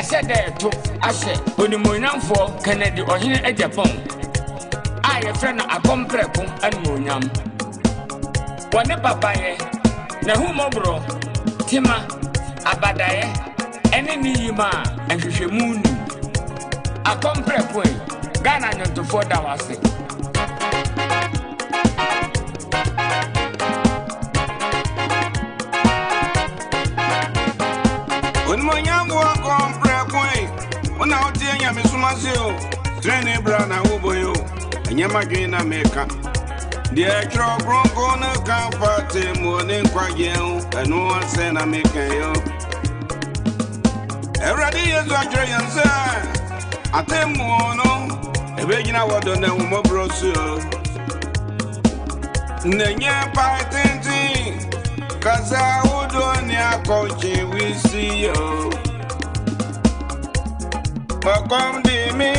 said that to Ashe, when the Munam for Kennedy or here at Agyapong. I a friend a comprepon and Munam. One a papaye, Nahumobro, Tima, Abadaye, any ma and Shishimun. A comprepon, Ghana to 4 hours. When my young walk on Prakway, when I was young, I'm a Sumasio, training brother Uboyo, and Yamagina Maker. The actual Bronco no comfort, more than Quagian, and no one send a maker. Every day is a giant, sir. I tell Mono, a beginner was done more brochure. Nanya Python. Cause I would on your coaching, we see you. But come to me,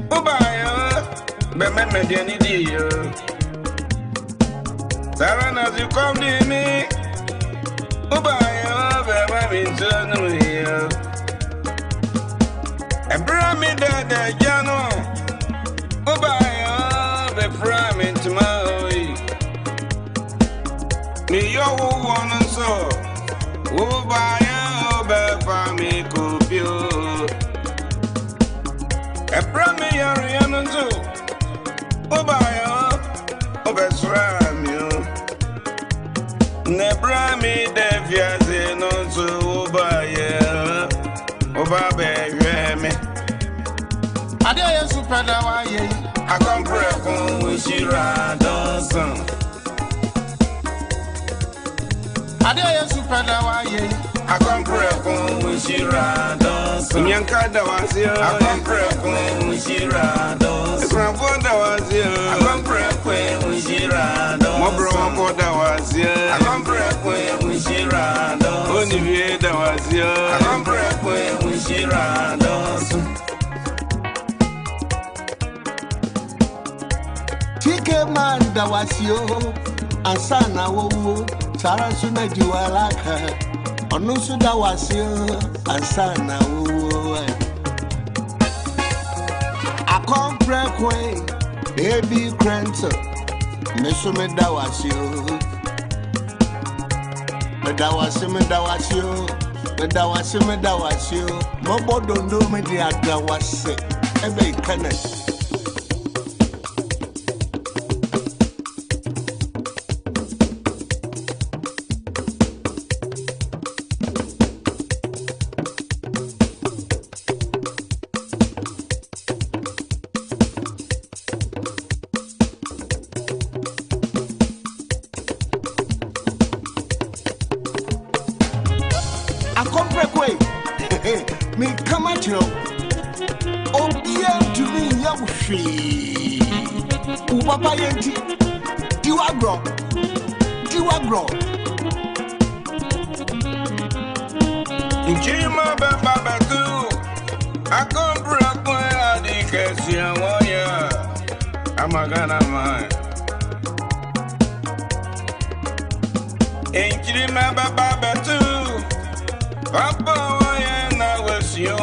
Ubaya, Bememe Denny, Sarah, as you come to me, Ubaya, Bememe here. And bring me that Jano, Ubaya, the framing to my. Me yo wanna so, oh by me copio. A premier and so, oh by best ram you. Nebra me devias and also oh by me. I dare super dawaye, I come break on with Shira Dawson. I dare super dawaye. I come break on with Shira Dawson. Yankada was here. I come break on with Shira Dawson. Grandfather was here. I come break with Shira Dawson. My brother was here. I come break with Shira Dawson. Olivier was here. I come break with Shira Dawson. Tike man da was yo. Ansana wo. Sarah Suna Jualaka, Onusuda was you, and Sana. I can't break away, baby Cranto, Messumeda was you. But that was him, that was you, but that was him, that was you. Mobo don't do me the other was sick, every connect. Me come at you. Oh, yeah, to me, young she. Papa Yanti, you are grown. You are grown. Jima Baba too. I come break my addiction. I'm a Ghana man. Ain't Jima Baba too. Papa, I was you.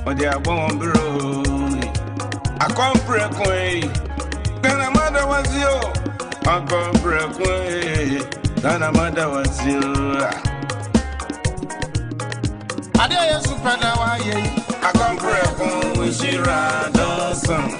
But they are born bro. I come break away. Then a mother was you. I come break away. Then a mother was you. I dare super dawaye. I come break away. Shira Dawson.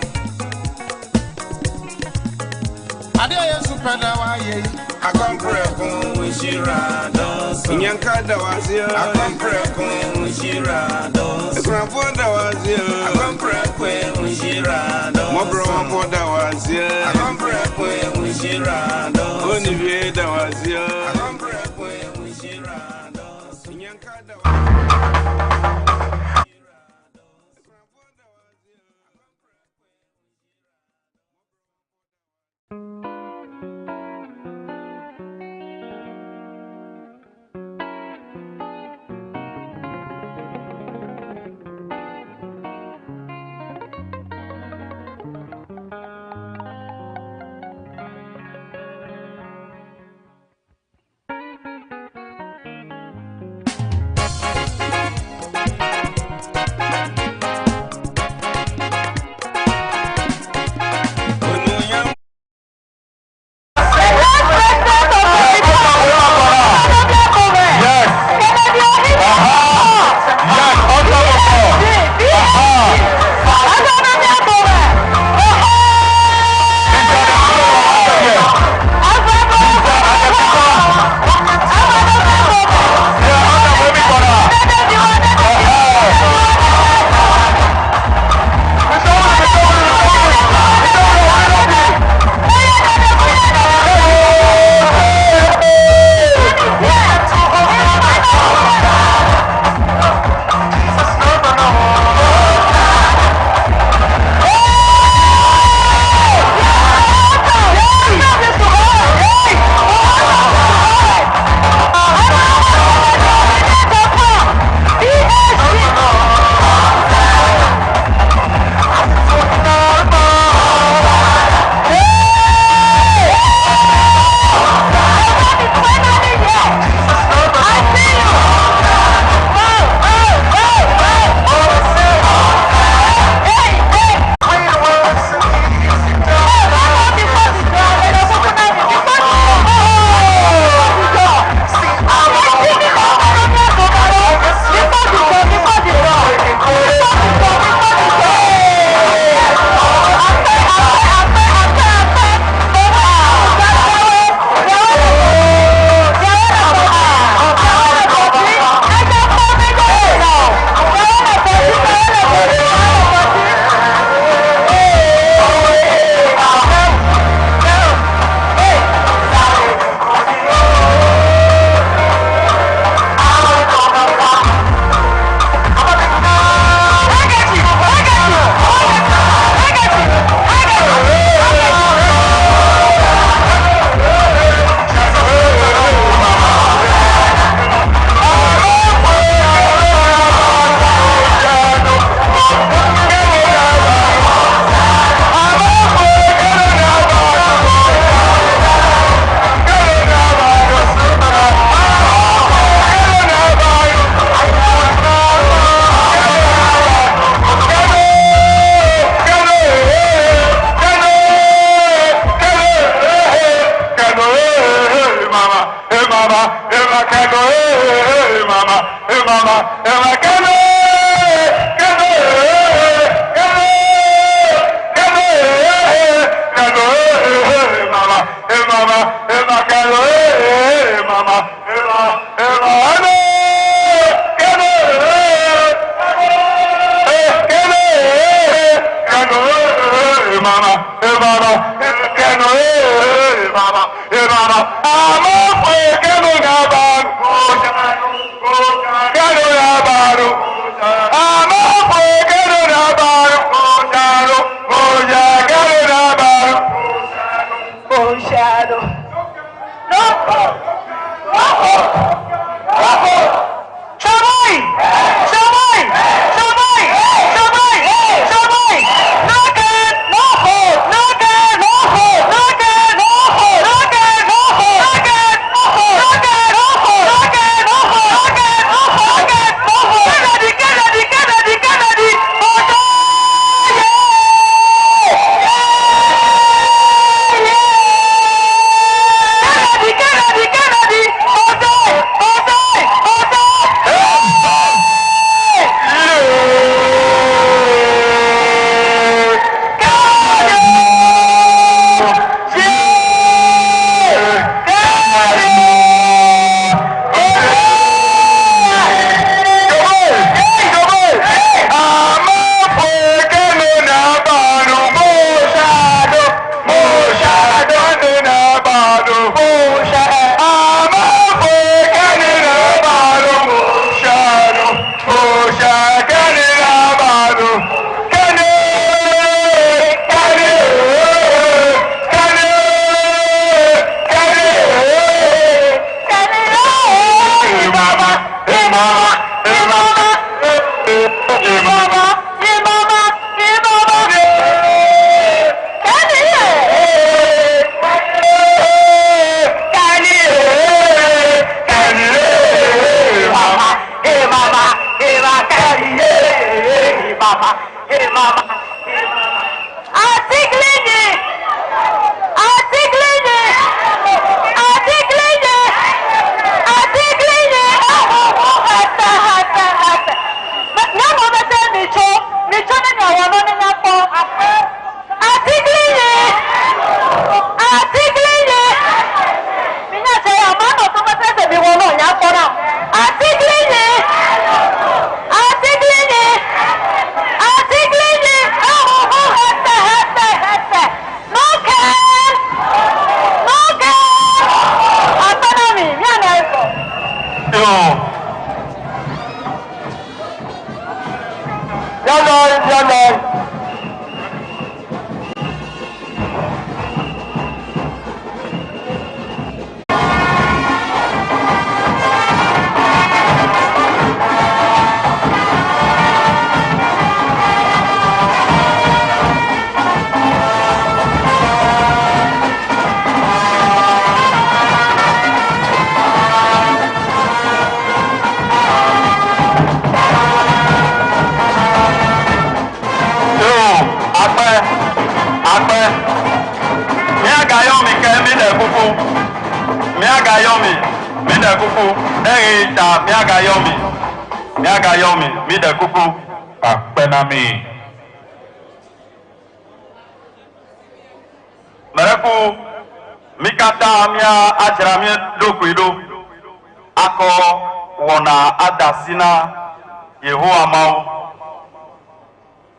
I dare super dawaye. I come break with Shira Dawson. Yankada was here. I come break with Shira Dawson. Grandfather was here. I come break with Shira Dawson. My brother was here. I come break with Shira Dawson. Olivier was here. I come break with Shira Dawson. Yankada was here.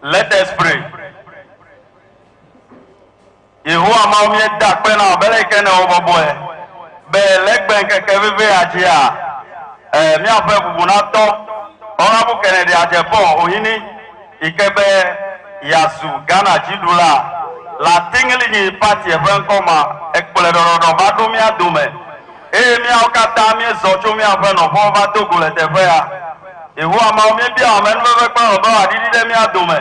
Let us pray. Yehovah ma mi da pe na obele ke na obobo e. Be legben keke vive ajia. Mi afa bubu na to. Ona bu Kennedy Agyapong ohini ikebe yasu Ghana jidula. La tingli ni party even koma ekpole do ba do mi adume. Mi akata mi zocho mi afa no bo ba to gule te fe ya. Yehovah ma mi bia amen ve pe obo adidi de mi adume.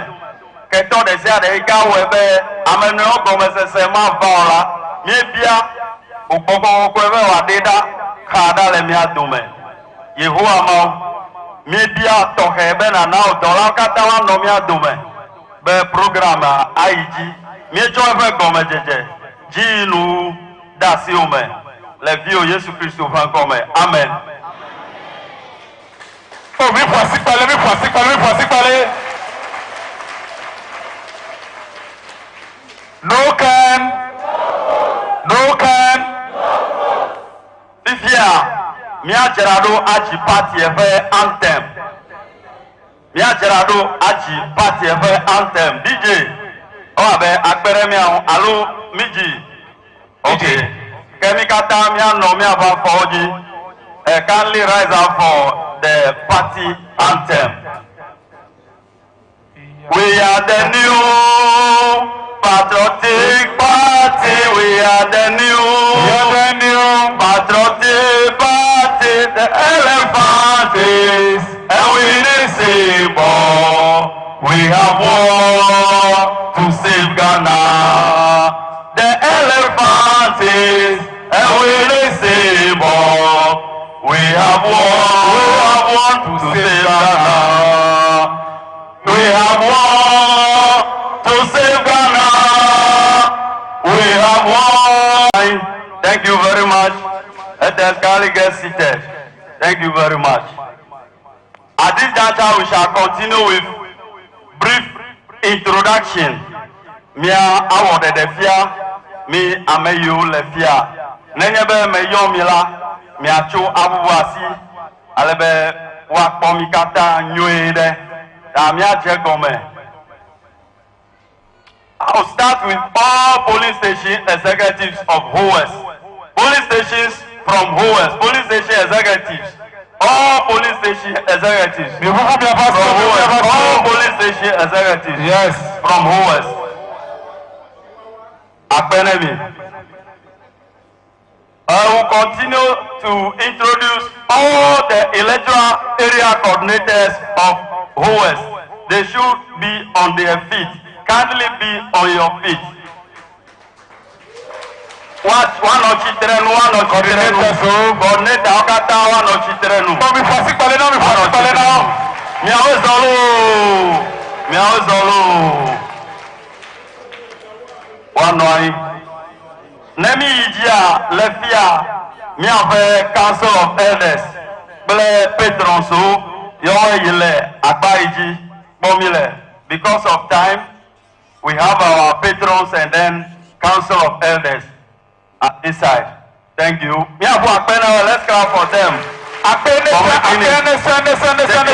Keto de se ade ga webe amenu ogome sese ma vaola mi bia okpoko ko ebe wa deda kada le mi adume. Yehovah ma mi bia to hebe na na odola kata wa no mi adume. Be program aiji mi cho ebe gome jeje jinu dasi ume les vies au Jésus Christ au vent comme Amen. Oh, mi voici parler. No can. Fifia, Mia Gerardo Achi Party fait anthem. Mia Gerardo Achi Party fait anthem. DJ, oh ben akpere mi allo miji. Okay. Kemikata Mia no mi aba foji. Kindly rise up for the party anthem. We are the new patriotic party. We are the new patriotic party. The elephant is and we need symbol. We have war to save Ghana. The elephant is and we need symbol. We have war to save Ghana. We have war to save Ghana. We have war. Thank you very much. Let us kindly get seated. Thank you very much. At this juncture, we shall continue with brief introduction. Mia awarded the fear. Me ameyu le fear. Nenyebe me yomila. Miacho abubuasi alebe wakpomikata nyoede damia jegome. I'll start with all police station executives of HOS. Police stations from HOS. Police station executives. All police station executives from HOS. All police station executives. Yes. From HOS. Akpenemi. I will continue to introduce all the electoral area coordinators of HOS. They should be on their feet. Kindly be on your feet. One or children, coordinator, Okata, one or children. No, mi fasi pale now. Miawe Zolo. One noy. Nemi Ijia, Lefia, Miave Council of Elders, Ble Petronso, Yoyele, Akbaiji, Bomile. Because of time, we have our patrons and then Council of Elders at this side. Thank you. Miavu Akpena, let's clap for them. Taking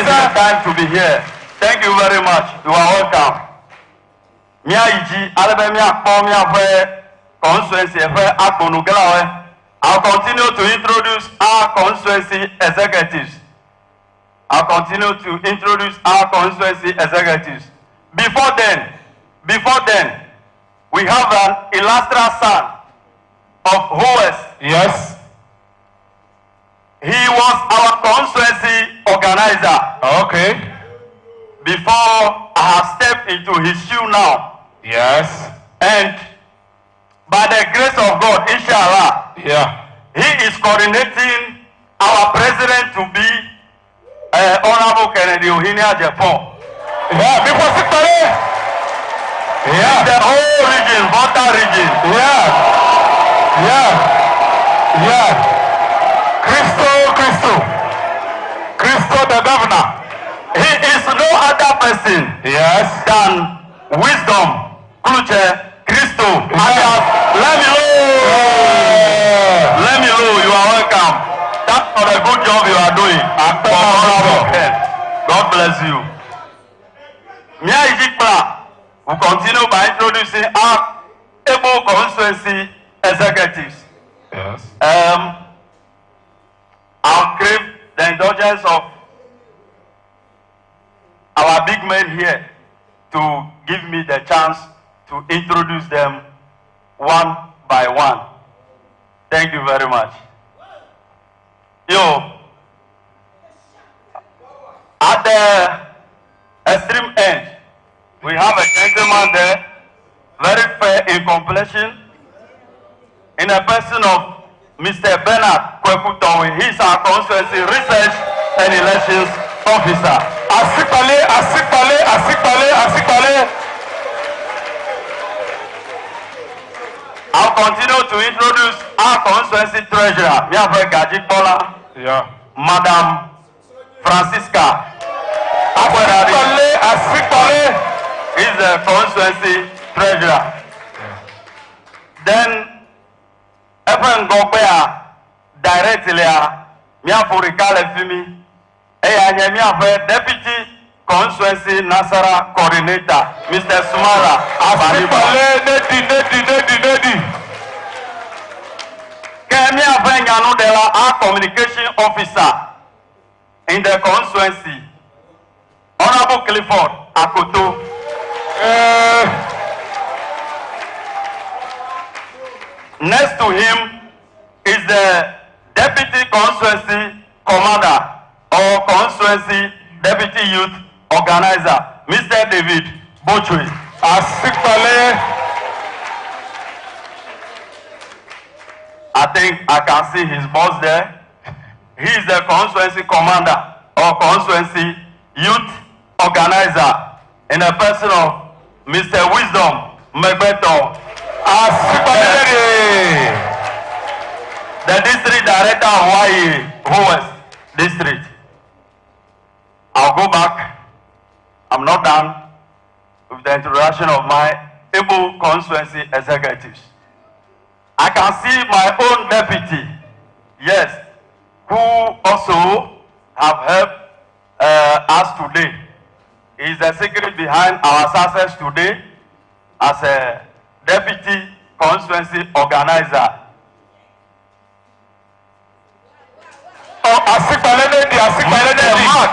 the time to be here. Thank you very much. You are welcome. Mia Iji, Alebe Miakpo, Miave. Constituency, I'll continue to introduce our constituency executives. Before then, we have an illustrious son of HOS. Yes. He was our constituency organizer. Okay. Before I have stepped into his shoe now. Yes. And by the grace of God, inshallah, he is coordinating our president to be Honorable Kennedy Agyapong. The whole region, Volta region. Christo the governor. He is no other person than wisdom, Kluche, Christo. Let me know, you are welcome. That's for the good job you are doing. God bless you. Mia Ijikpa will continue by introducing our able constituency executives. Yes. I'll crave the indulgence of our big men here to give me the chance to introduce them one by one. Thank you very much. At the extreme end, we have a gentleman there, very fair in complexion, in a person of Mr. Bernard Kwekutowe. He's our constituency research and elections officer. Asikpale. I'll continue to introduce our constituency treasurer, Agyapong, Yeah. Madam Francisca. Asikpale. Is the constituency treasurer. Then, Evan Gopea directly, Miafurikale Fimi, Deputy Constituency Nasara Coordinator, Mr. Sumara. Asikpale, Nedi. Kemia Benyano Dela, our communication officer in the constituency, Honorable Clifford Akoto. Next to him is the Deputy Constituency Commander or Constituency Deputy Youth Organizer, Mr. David Bochwe. Asikpale. I think I can see his boss there. He is the Constituency Commander or Constituency Youth Organizer in the person of Mr. Wisdom Megbeto. Asikpale. The District Director of Hawaii West District. I'll go back. I'm not done with the introduction of my able constituency executives. I can see my own deputy, yes, who also have helped us today. He is the secret behind our success today as a deputy constituency organizer. Oh, Asikpale. Mark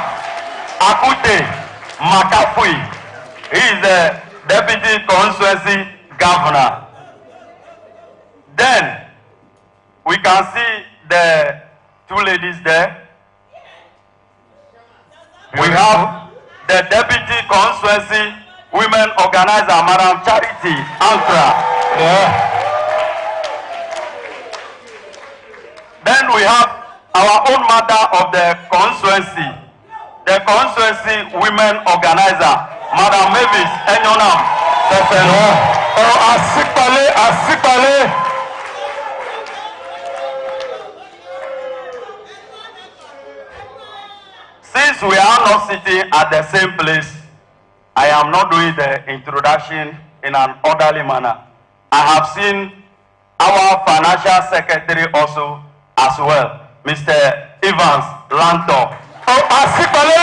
Akute Makafui. He is the deputy constituency governor. Then we can see the two ladies there. We have the deputy constituency women organizer, Madam Charity Ankra. Yeah. Then we have our own mother of the constituency women organizer, Madam Mavis Enyonam. Oh, Asikpale. Since we are not sitting at the same place, I am not doing the introduction in an orderly manner. I have seen our financial secretary also as well, Mr. Evans Lanto. Oh, Asikpale.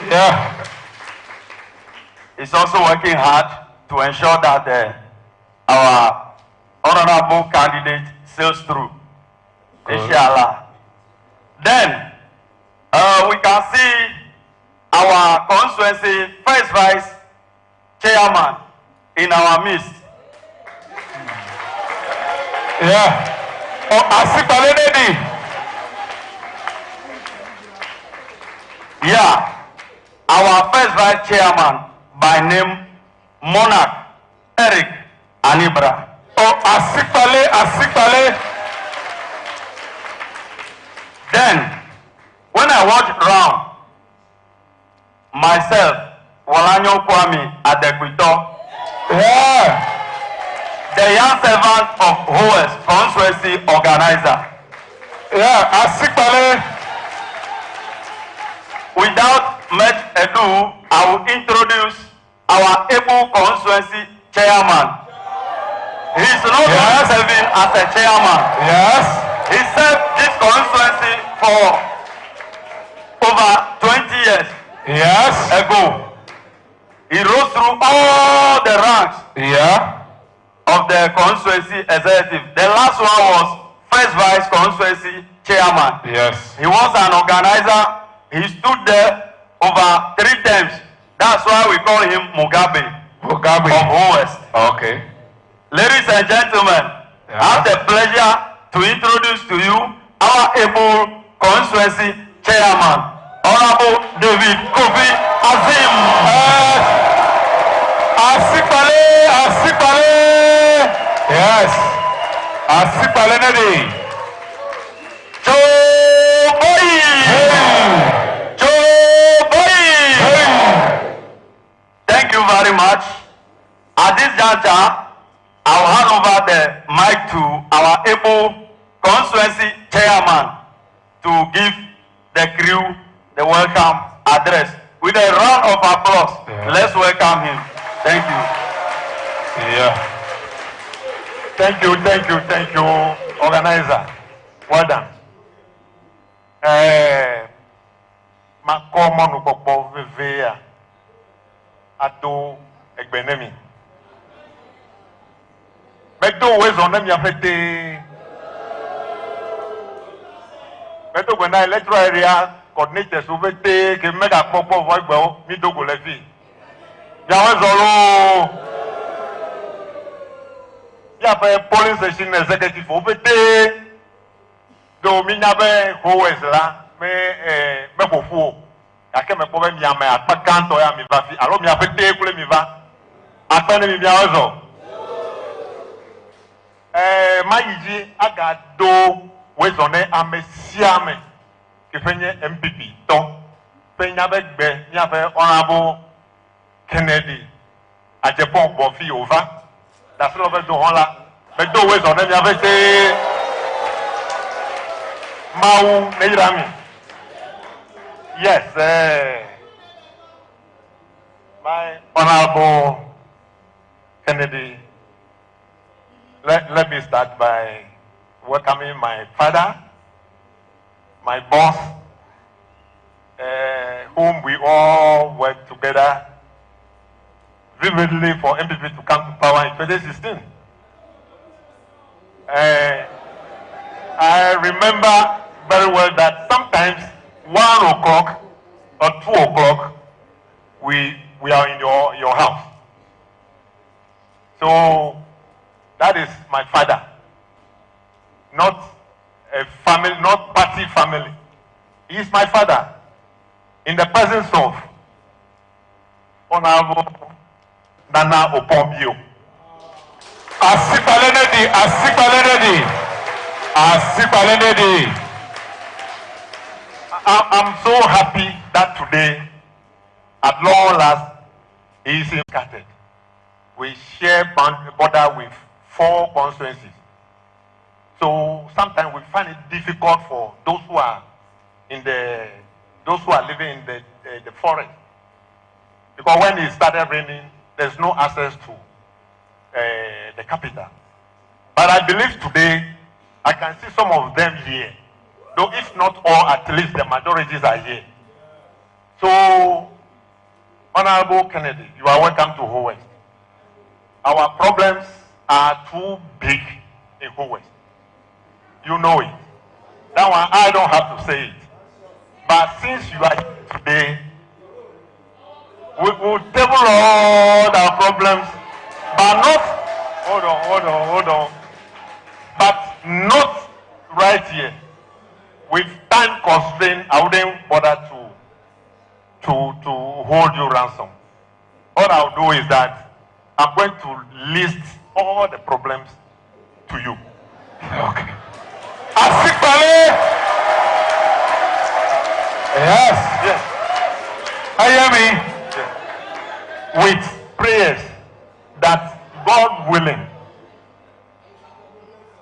Yeah. Is also working hard to ensure that our honorable candidate sails through. Inshallah. Then we can see our constituency first vice chairman in our midst. Yeah. Oh, Asikpale. Yeah. Our first vice chairman by name Monarch Eric Anibra. Oh, Asikpale. Then, when I walked round, myself, Walanyo Kwame Adekwito, Yeah. the young servant of Hoes constituency organizer. Yeah, Asikpale. Without much ado, I will introduce our able constituency chairman. He is not only serving as a chairman. Yes. He served this constituency for over 20 years Yes. ago. He rose through all the ranks Yeah. of the constituency executive. The last one was first vice constituency chairman. Yes. He was an organizer. He stood there over 3 times. That's why we call him Mugabe of West. Okay. Ladies and gentlemen, I have the pleasure to introduce to you our able constituency chairman, Honorable David Kofi Azim. Asikpale. Yes. Asikpale Nedi. Joe Boy. Thank you very much. At this juncture, I'll hand over the mic to our able constituency chairman to give the crew the welcome address. With a round of applause, let's welcome him. Thank you. Yeah. Thank you, organizer. Well done. Ma nu popo vevea ato egbenemi. Beto wezonem ya fete. Beto gwena electoral area coordinators uvete ke mega popo voigbo mi dogo levi. Ya wezolo. Ya pe polling station executive uvete do mi nyabe ho wezla me bofu. Ake me pobe mi ame apakanto ya mi va fi alo mi afete kule mi va. Apene mi bia wezo. Mayiji aga do wezone amesiame kifenye MPP to penya begbe nyabe honorable Kennedy Agyapong bofi over that's all over do hola be do wezone nyabe te mau neirami yes my honorable Kennedy. Let me start by welcoming my father, my boss, whom we all worked together vividly for MPP to come to power in 2016. I remember very well that sometimes 1 o'clock or 2 o'clock we are in your house. So that is my father, not a family, not party family. He is my father in the presence of Honorable Nana Opombio. Asipalenedi. I'm so happy that today, at long last, he is scattered. We share border with 4 constituencies. So sometimes we find it difficult for those who are living in the forest. Because when it started raining, there's no access to the capital. But I believe today, I can see some of them here. Though if not all, at least the majorities are here. So, Honorable Kennedy, you are welcome to Ho West. Our problems are too big in Ho West. You know it. That one, I don't have to say it. But since you are here today, we will table all our problems, but not, hold on. But not right here. With time constraint, I wouldn't bother to hold you ransom. All I'll do is that I'm going to list all the problems to you. Okay. Asikpale. Yes. Ayemi. Yes. With prayers that God willing,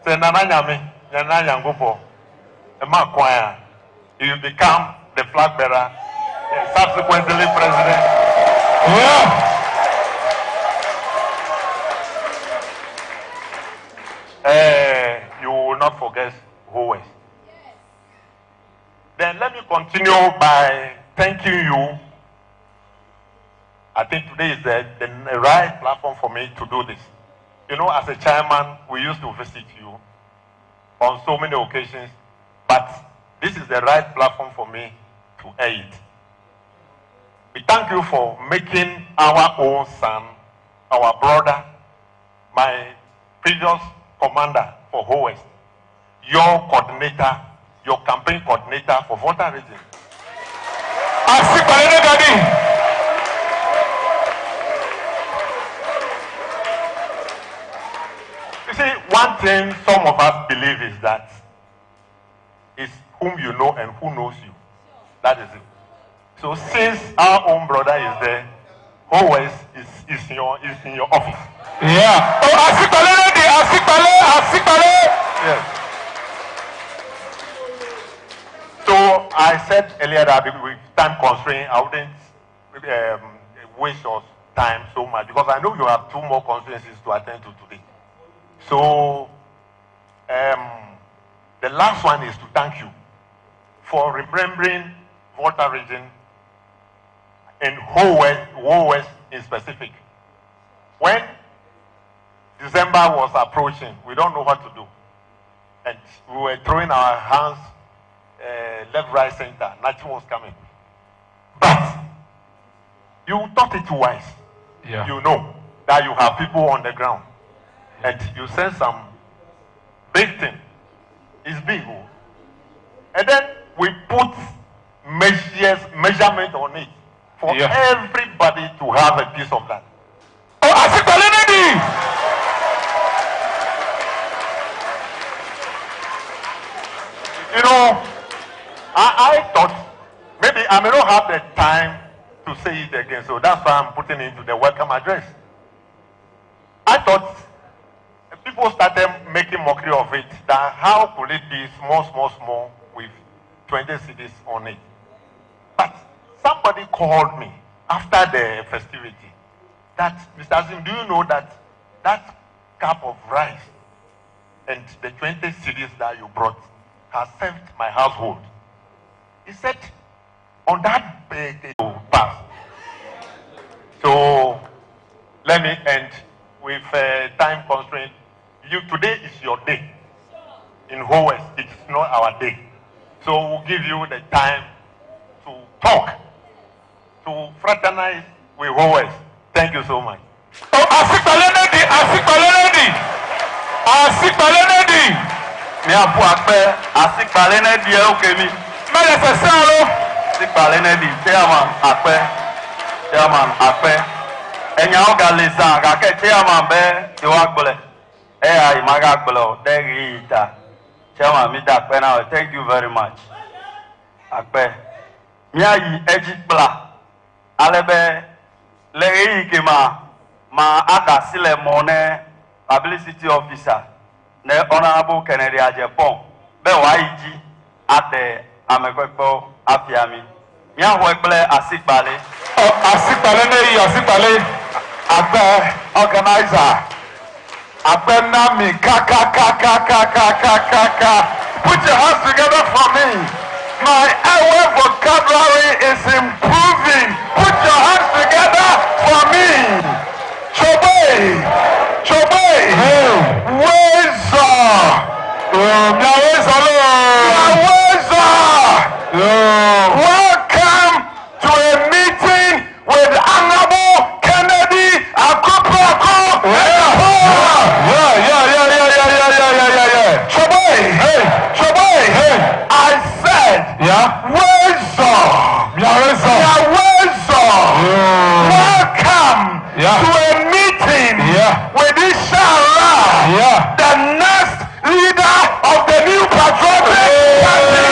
say Nana Yangopo, you become the flag bearer and subsequently president. Yeah. You will not forget Ho West. Then let me continue by thanking you. I think today is the right platform for me to do this. You know, as a chairman, we used to visit you on so many occasions, but this is the right platform for me to aid. We thank you for making our own son, our brother, my previous commander for Ho West, your coordinator, your campaign coordinator for Volta region. You see, one thing some of us believe is that it's whom you know and who knows you. That is it. So since our own brother is there, always is in your office. Yeah. Oh, Asikpale. Yes. So I said earlier that with time constraint, I wouldn't waste your time so much because I know you have 2 more constituencies to attend to today. So the last one is to thank you for remembering Volta region and whole West in specific. When December was approaching, we don't know what to do. And we were throwing our hands left, right, center. Nothing was coming. But you thought it wise. Yeah. You know that you have people on the ground. And you send some big thing. It's big. And then we put measurement on it for everybody to have a piece of that. Oh, Asikpale. You know, I thought maybe I may not have the time to say it again, so that's why I'm putting it into the welcome address. I thought people started making mockery of it, that how could it be small with 20 cities on it? But somebody called me after the festivity that, Mr. Azim, do you know that that cup of rice and the 20 cities that you brought has served my household? He said, on that big pass. So let me end with time constraint. Today is your day. In whole West, it's not our day. So we'll give you the time to talk, to fraternize with whole West. Thank you so much. Oh, Asikpale. Mi apu akpe Asikpale ne di okemi. Mele sesalo. Asikpale ne di chairman akpe. Enya oga lesa ga ke chairman be ti wa gbole. I maga gbole de ita. Chairman mi da akpe now. Thank you very much. Akpe. Mi ayi ejipla. Alebe le kema ma ada sile mone publicity officer. Ne Honorable Kennedy Agyapong be wa iji ate amekwepo afiami mi aho ekple Asikpale Asikpale agbe organizer agbe nami kaka put your hands together for me. My airway vocabulary is improving. Put your hands together for me. Chobe. Welcome to a meeting with Honorable Kennedy Agyapong. Chobe. I said, welcome to a meeting with Inshallah, the next leader of the new patriotic party.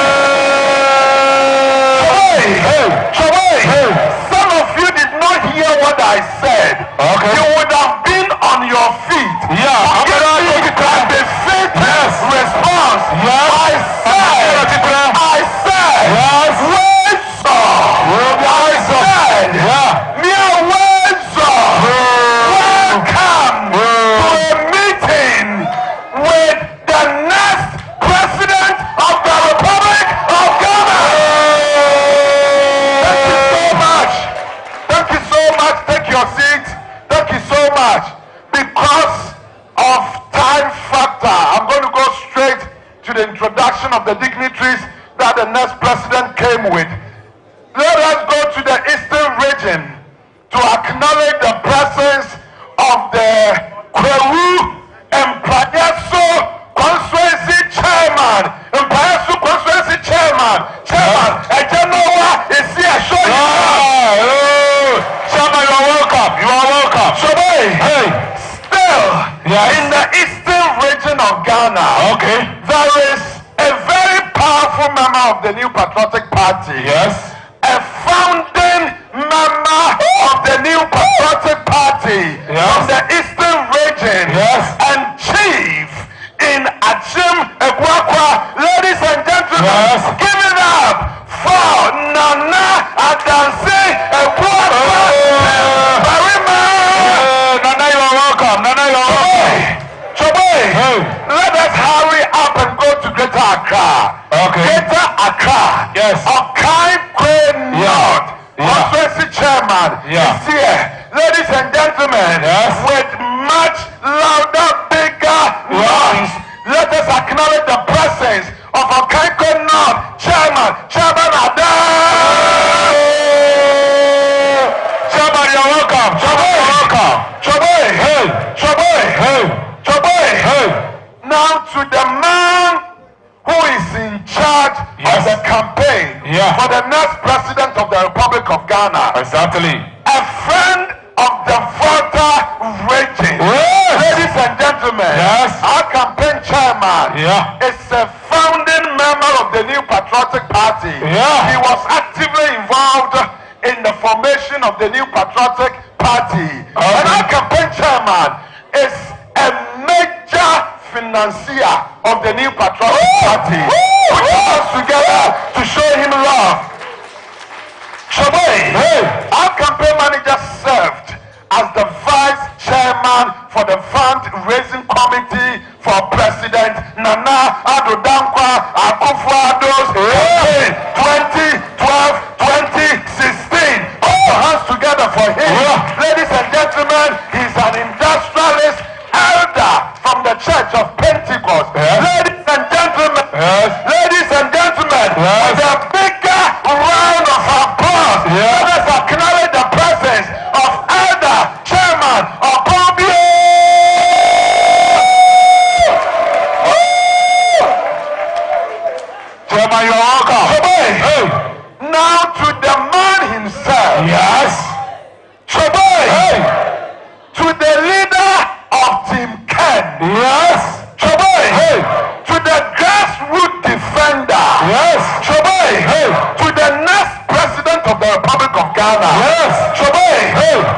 Some of you did not hear what I said. Okay. You would have been on your feet. Yeah. The same response. Yes. I said. Yes. Welcome to a meeting with the next president of the Republic of Ghana. Thank you so much. Take your seat. Thank you so much. Because of time factor, I'm going to go straight to the introduction of the dignitaries that the next president came with. Let us go to the Eastern region to acknowledge the presence of the Kwewu and Pradeso Constituency Chairman. Chairman, Ejenowa is here. Chairman, you are welcome. Still, in the Eastern region of Ghana, there is a very powerful member of the New Patriotic Party. Yes. A founding member of of the New Patriotic Party from the Eastern region and chief in Agyapong. Ladies and gentlemen, give it up for Nana Adansi Ebuakwa. Nana, you are welcome. Nana, you are welcome. Let us hurry up and go to Greater Accra. Greater Accra. Yes. Okai North. Constituency chairman is here. Ladies and gentlemen, with much louder, bigger noise, let us acknowledge the presence of Okai North chairman Ada. Chairman, you're welcome. Chairman, you're welcome. Now to the man who is in charge of the campaign for the next president of the Republic of Ghana. Exactly. A friend of the Volta region. Ladies and gentlemen, our campaign chairman is a founding member of the New Patriotic Party. He was actively involved in the formation of the New Patriotic Party. And our campaign chairman is a major financier of the New Patriotic Party. Put us together to show him love. Our campaign manager served as the vice chairman for the fundraising committee for President Nana Addo Dankwa Akufo-Addo's campaign 2012-2016. All hands together for him. Ladies and gentlemen, he's an industrialist elder from the Church of Pentecost. Ladies and gentlemen, with a bigger round of applause, let us acknowledge the presence of elder chairman of Bobby. Chairman, you're welcome. Now to the man himself. To the leader of Team Ken. To the grassroots defender. To the next president of the Republic of Ghana.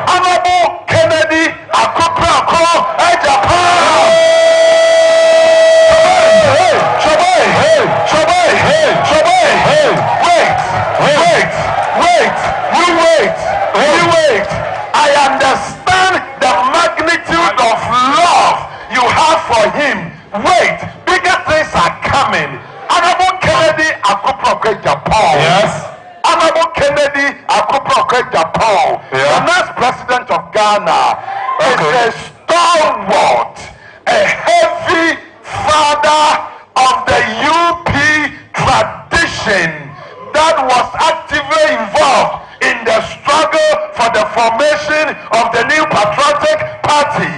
Honorable Kennedy Akufo-Addo Agyapong. Wait. I understand the magnitude of love you have for him. Wait, bigger things are coming. Honorable Kennedy Akufo-Addo Agyapong. Honorable Kennedy Akufo-Addo Agyapong, the next president of Ghana, is a stalwart, a heavy father of the UP tradition that was actively involved in the struggle for the formation of the New Patriotic Party.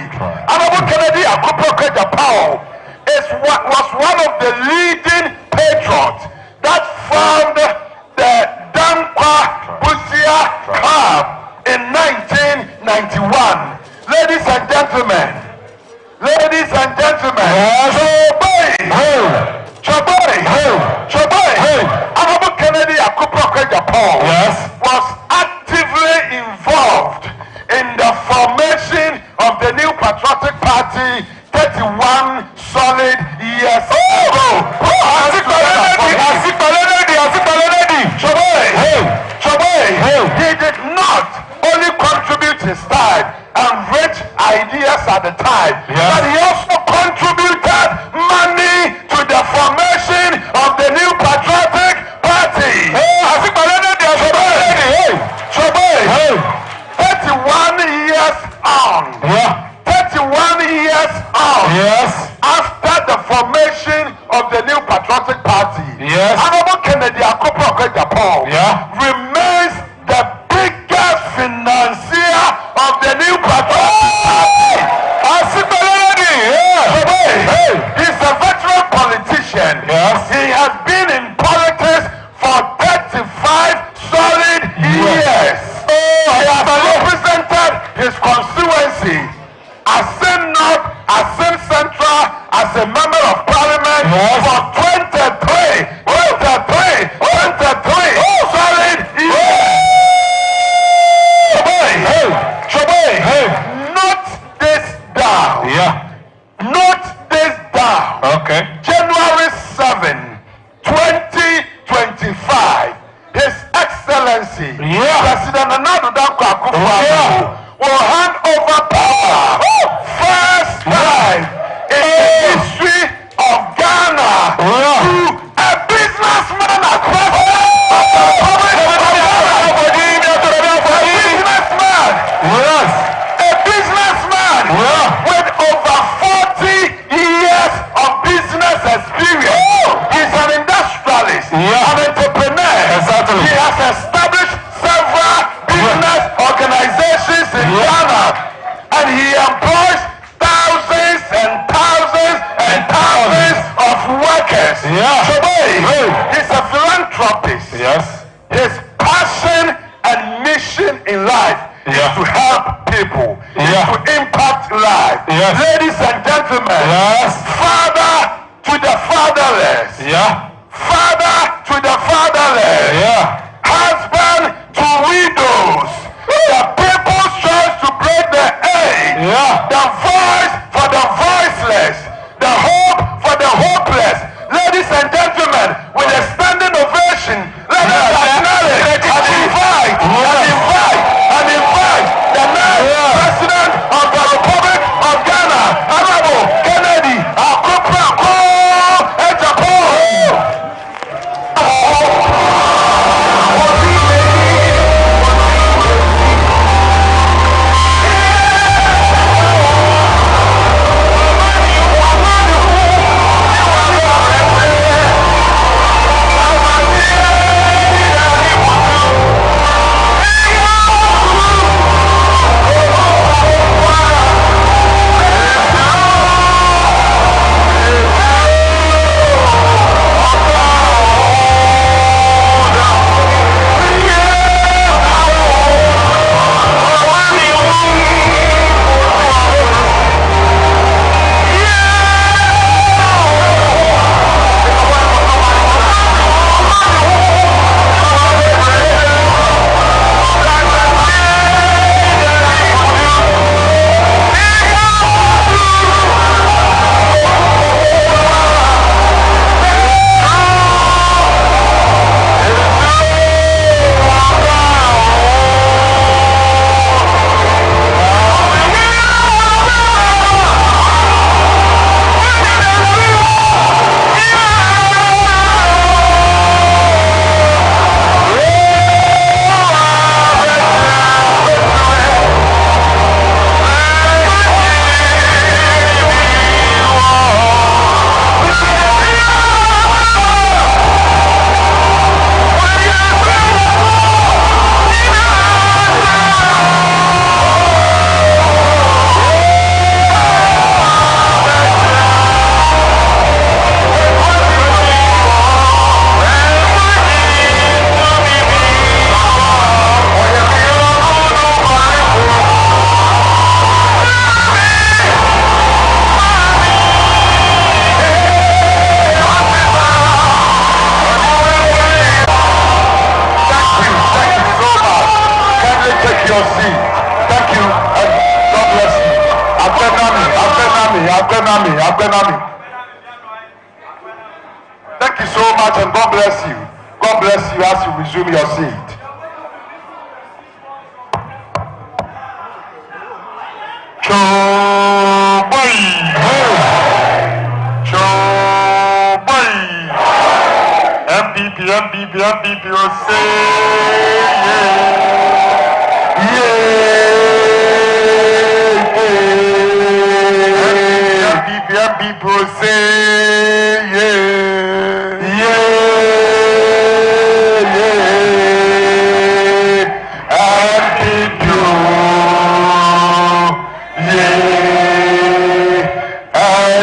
Honorable Kennedy Akufo-Addo Agyapong was one of the leading patriots that formed the Dankwa Busia Club in 1991. Ladies and gentlemen, Honorable Kennedy Akufo-Addo Agyapong was actively involved in the formation of the New Patriotic Party 31 solid years ago. He did not only contribute his time and rich ideas at the time, but he also contributed money to the formation of the New Patriotic Party. 31 years on. After the formation of the New Patriotic Party, Honorable Kennedy Akufo-Addo Agyapong remains the biggest financier of the New Patriotic Party. He's a veteran politician. He has been in politics for 35 solid years. He has represented his constituency as North, as Central, as a member of parliament for 23 solid will hand over power. First time in the history of Ghana to a businessman across the Republic of Ghana. A businessman with over 40 years of business experience. He's an industrialist, an entrepreneur. Exactly. He has established several business organizations in Ghana, and he employs thousands and thousands and thousands of workers. He's a philanthropist. Yes. His passion and mission in life is to help people, is to impact life. Ladies and gentlemen, father to the fatherless, father to the fatherless, husband to widows, the people's choice to break the age, the voice for the voiceless, the hope for the hopeless. Ladies and gentlemen, with a standing ovation, let us acknowledge and invite the next president of the Republic of Ghana, Honorable Kennedy Agyapong. Thank you so much, and God bless you. God bless you as you resume your seat. MPP will say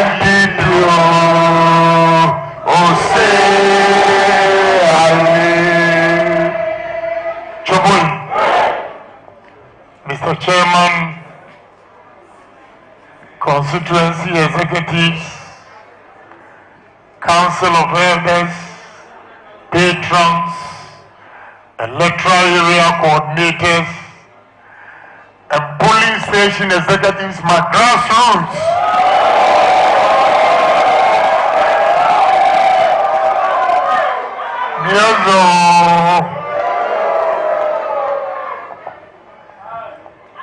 MPP will say Mr. Chairman, Constituency Executives, Council of Elders, Patrons, Electoral Area Coordinators, and Polling Station Executives, my grassroots.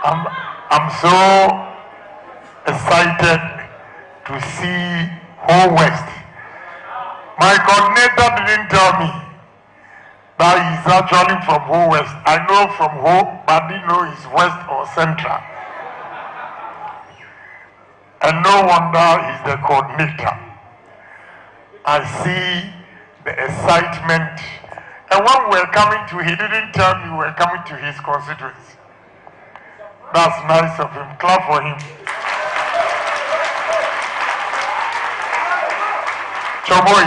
I'm so excited to see Whole West. My coordinator didn't tell me that he's actually from Whole West. I know from Whole, but I didn't know he's West or Central. And no wonder he's the coordinator. I see the excitement. And when we're coming to, he didn't tell me we're coming to his constituency. That's nice of him. Clap for him. Choboy,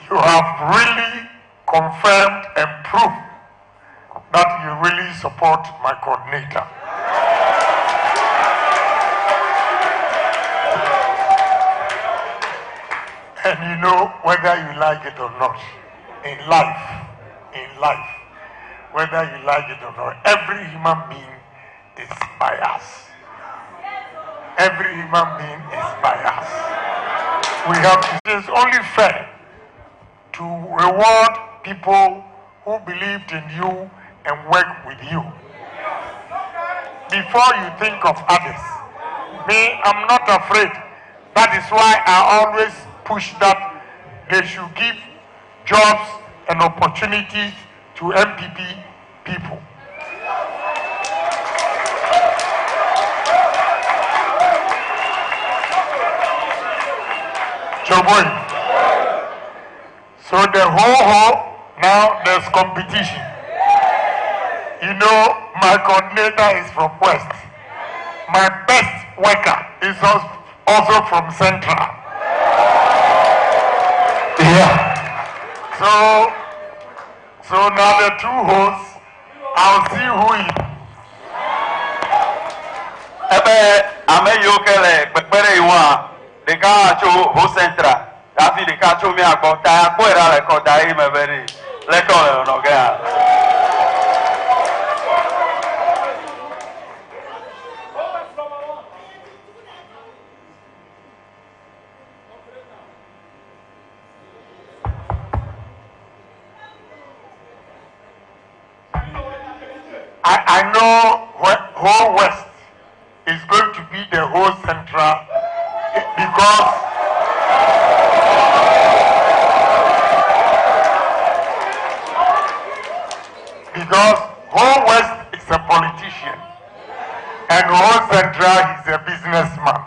you have really confirmed and proved that you really support my coordinator. And you know, whether you like it or not, in life, whether you like it or not, every human being is biased. Every human being is biased. We have to, it is only fair to reward people who believed in you and work with you. Before you think of others, me, I'm not afraid. That is why I always push that they should give jobs and opportunities to MPP people. Choboy. So the whole now there's competition. You know, my coordinator is from West. My best worker is also from Central. Yeah. So now the two hosts, I'll see who is. I'm a yokel, but where you are, the car to who Central. That's the car to me about that. Where I record that him a very legal no girl. I know whole West is going to be the whole Central because whole West is a politician and whole Central is a businessman.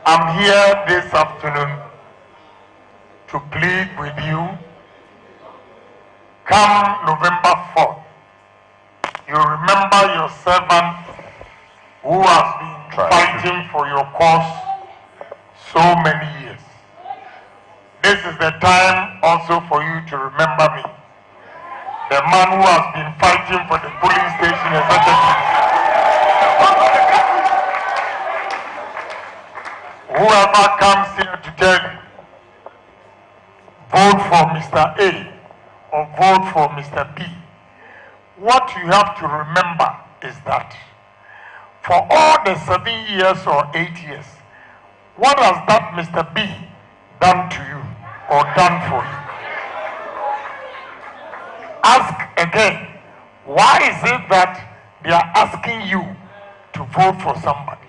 I'm here this afternoon to plead with you. Come November 4th, you remember your servant who has been fighting for your cause so many years. This is the time also for you to remember me, the man who has been fighting for the polling station executive. Whoever comes here to tell you, vote for Mr. A or vote for Mr. B, what you have to remember is that for all the 7 years or 8 years, what has that Mr. B done to you or done for you? Ask again, why is it that they are asking you to vote for somebody?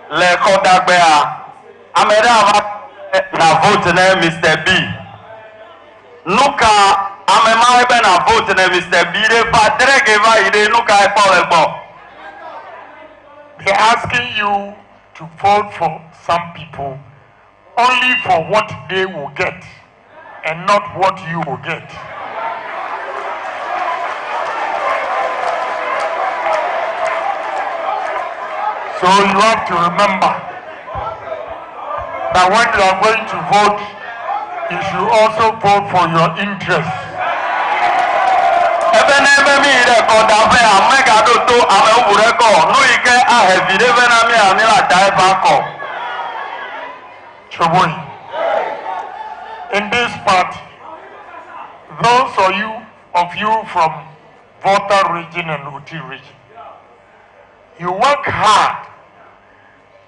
Le Kodabea, Ameda na vote na Mr. B. Nuka, Amema na vote na Mr. B. De padre geva ide nuka e power. They're asking you to vote for some people only for what they will get and not what you will get. So you have to remember that when you are going to vote, you should also vote for your interests. Choboi. In this party, those of you from Volta region and Uti region, you work hard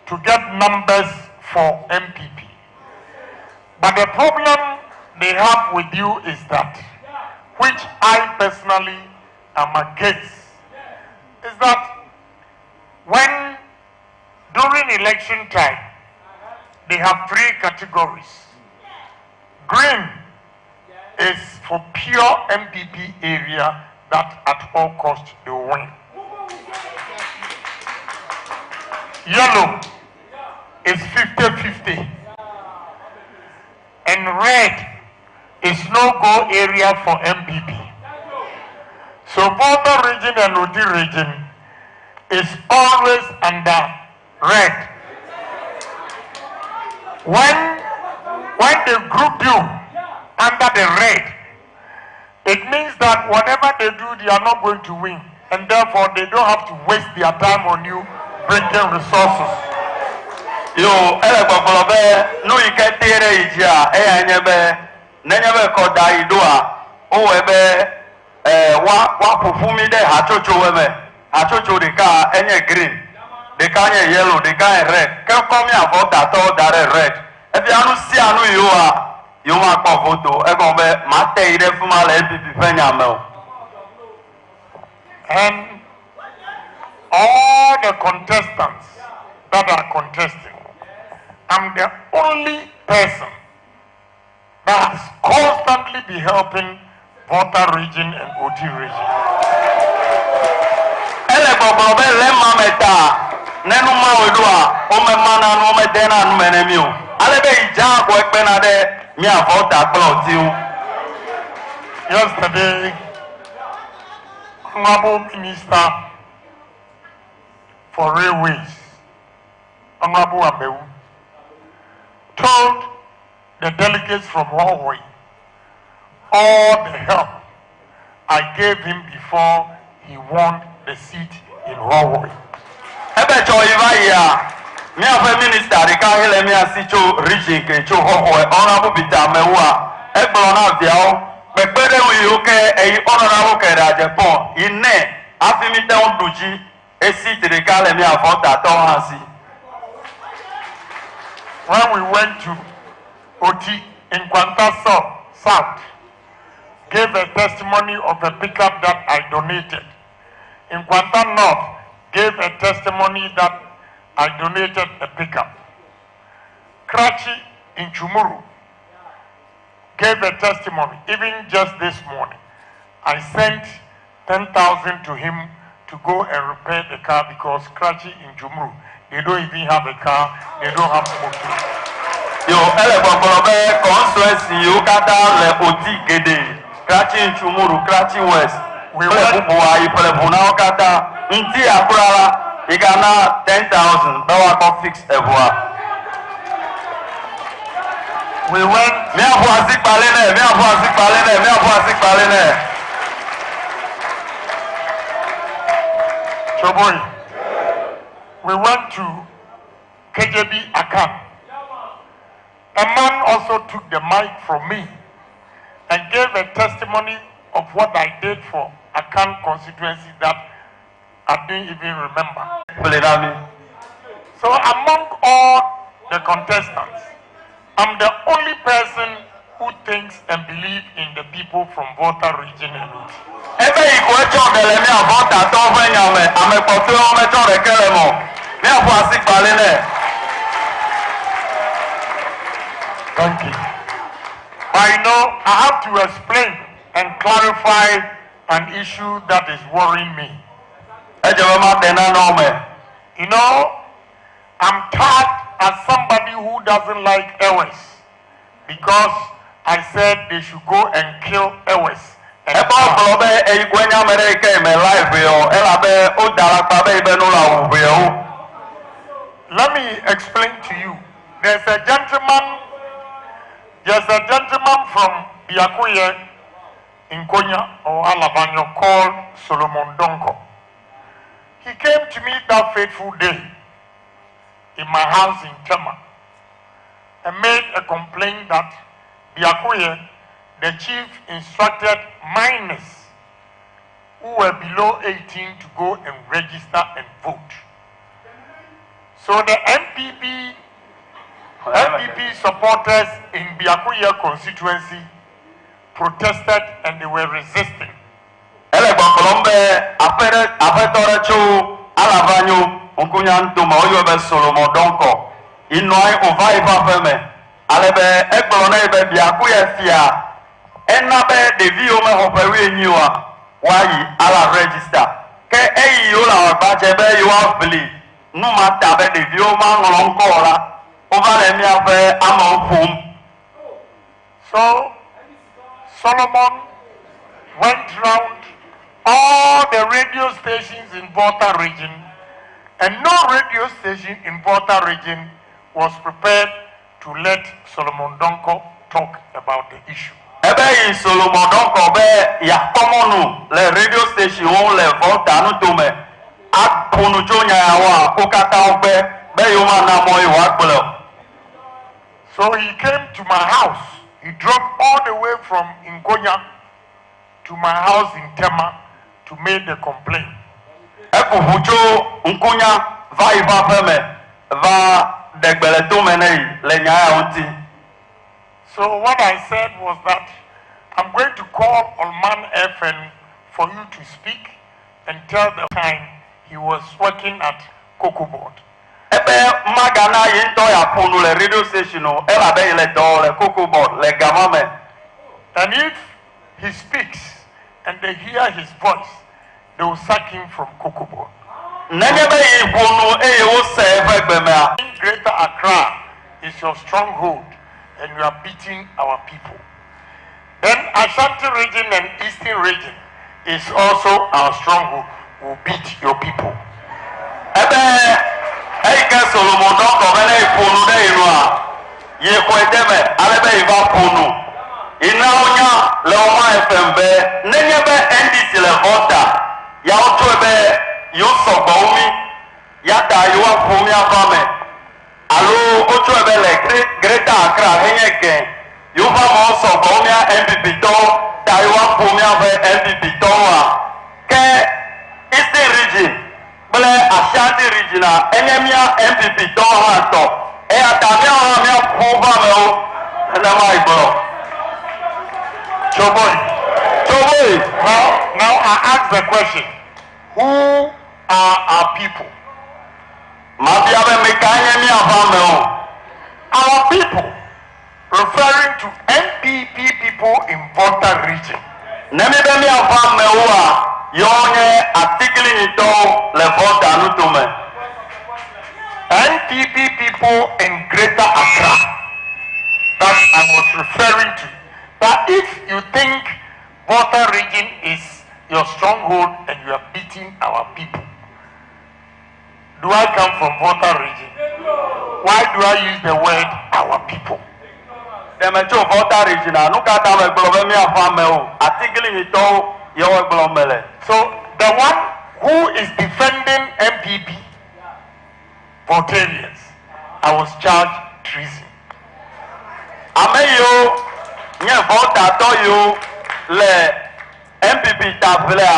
to get numbers for MPP. But the problem they have with you is that, which I personally am against, is that when during election time, they have 3 categories. Green is for pure MPP area that at all costs they win. Yellow is 50-50. And red is no-go area for MPP. So Volta region and Udi region is always under red. When they group you under the red, it means that whatever they do, they are not going to win. And therefore, they don't have to waste their time on you bringing resources. Yo, no you can tear never called Daidua, what performing there, Hachocho the car, any green, the car yellow, the guy red. Can't come here about that all that red. If you don't see, I know you are photo, Mate, and all the contestants that are contesting, I'm the only person that has constantly been helping Volta region and OT region. Yesterday, Honorable Minister for Railways, Honorable Abewu, told the delegates from Huawei all the help I gave him before he won the seat in Huawei. Me a minister, the guy let me see to region, to honorable Bitamewa, Eblona Biao, but better we okay, a honorable Agyapong, in ne, after me down Duji, a seat the guy let me have Volta, Tomasi. When we went to OT in Quanta South, gave a testimony of a pickup that I donated. In Quanta North, gave a testimony that I donated a pickup. Krachi in Chumuru gave a testimony, even just this morning. I sent 10,000 to him to go and repair the car because Krachi in Chumuru, they don't even have a car, they don't have smoking. Yo, Constituency, you got down le Oti Gede, Krachi in Chumuru, Krachi West. We went to Inti you got now 10,000. Now I can fix everyone. We went. Choboy. We went to KJB Akan. A man also took the mic from me and gave a testimony of what I did for Akan constituency that I didn't even remember. So among all the contestants, I'm the only person who thinks and believes in the people from Volta region and Uti. Thank you. I know I have to explain and clarify an issue that is worrying me. You know, I'm tagged as somebody who doesn't like Ewes because I said they should go and kill Ewes. Let me explain to you. There's a gentleman from Biakuye in Konya or Alabanyo called Solomon Donko. He came to me that fateful day in my house in Tema and made a complaint that Biakuye, the chief, instructed minors who were below 18 to go and register and vote. So the MPP supporters in Biakuye constituency protested and they were resisting. Why ala register ke eyi yo la agbaje be you have believe no matter be the view man nko la over le mi afa amofum. So Solomon went round all the radio stations in Volta region, and no radio station in Volta region was prepared to let Solomon Donko talk about the issue. Ebe Solomon Donko be ya komonu le radio station on le Volta no to me apunu jonya ya wa kokata obe be yo ma na mo iwa gbolo. So he came to my house. He drove all the way from Ngonya to my house in Tema to make the complaint. Eku hujo Ngonya va iva feme va degbele to me nei le nya ya unti. So what I said was that I'm going to call Olman FN for you to speak and tell the time he was working at Cocoa Board. Ebe magana yinto ya ponu le radio station o ela be le do le Cocoa Board le government. And if he speaks and they hear his voice, they will sack him from Cocoa Board. Nenye be yiponu e wo se fe gbeme a. Greater Accra is your stronghold, and you are beating our people. Then Ashanti region and Eastern region is also our stronghold. Will beat your people. Ebe eike Solomon Donko bele iponu de inua ye kwedeme alebe iva ponu ina onya le oma FMB nenye be NDC le Volta ya otu ebe yo sogba umi ya ta yo afumi afame alo otu ebe le Greater Accra henye ke yo fa mo sogba umi MPP to ta yo afumi afe MPP to wa ke Eastern region Bele Ashanti regional enyemia MPP to ha to e atamia ha mi afuba me o na mai bro Choboy. Now I ask the question, who are our people? Mabia be me ka enyemia ha me o. Our people, referring to MPP people in Volta region. Nemi be mi afa me o a Yonye article nito le Volta nutume. NPP people in Greater Accra that I was referring to. That if you think Volta region is your stronghold and you are beating our people, do I come from Volta region? Why do I use the word our people? Demecho Volta region anuka ta me gboro me afa me o. Article nito So the one who is defending MPP Voltarians, I was charged treason. Ameyo nye Volta to yo le MPP tabla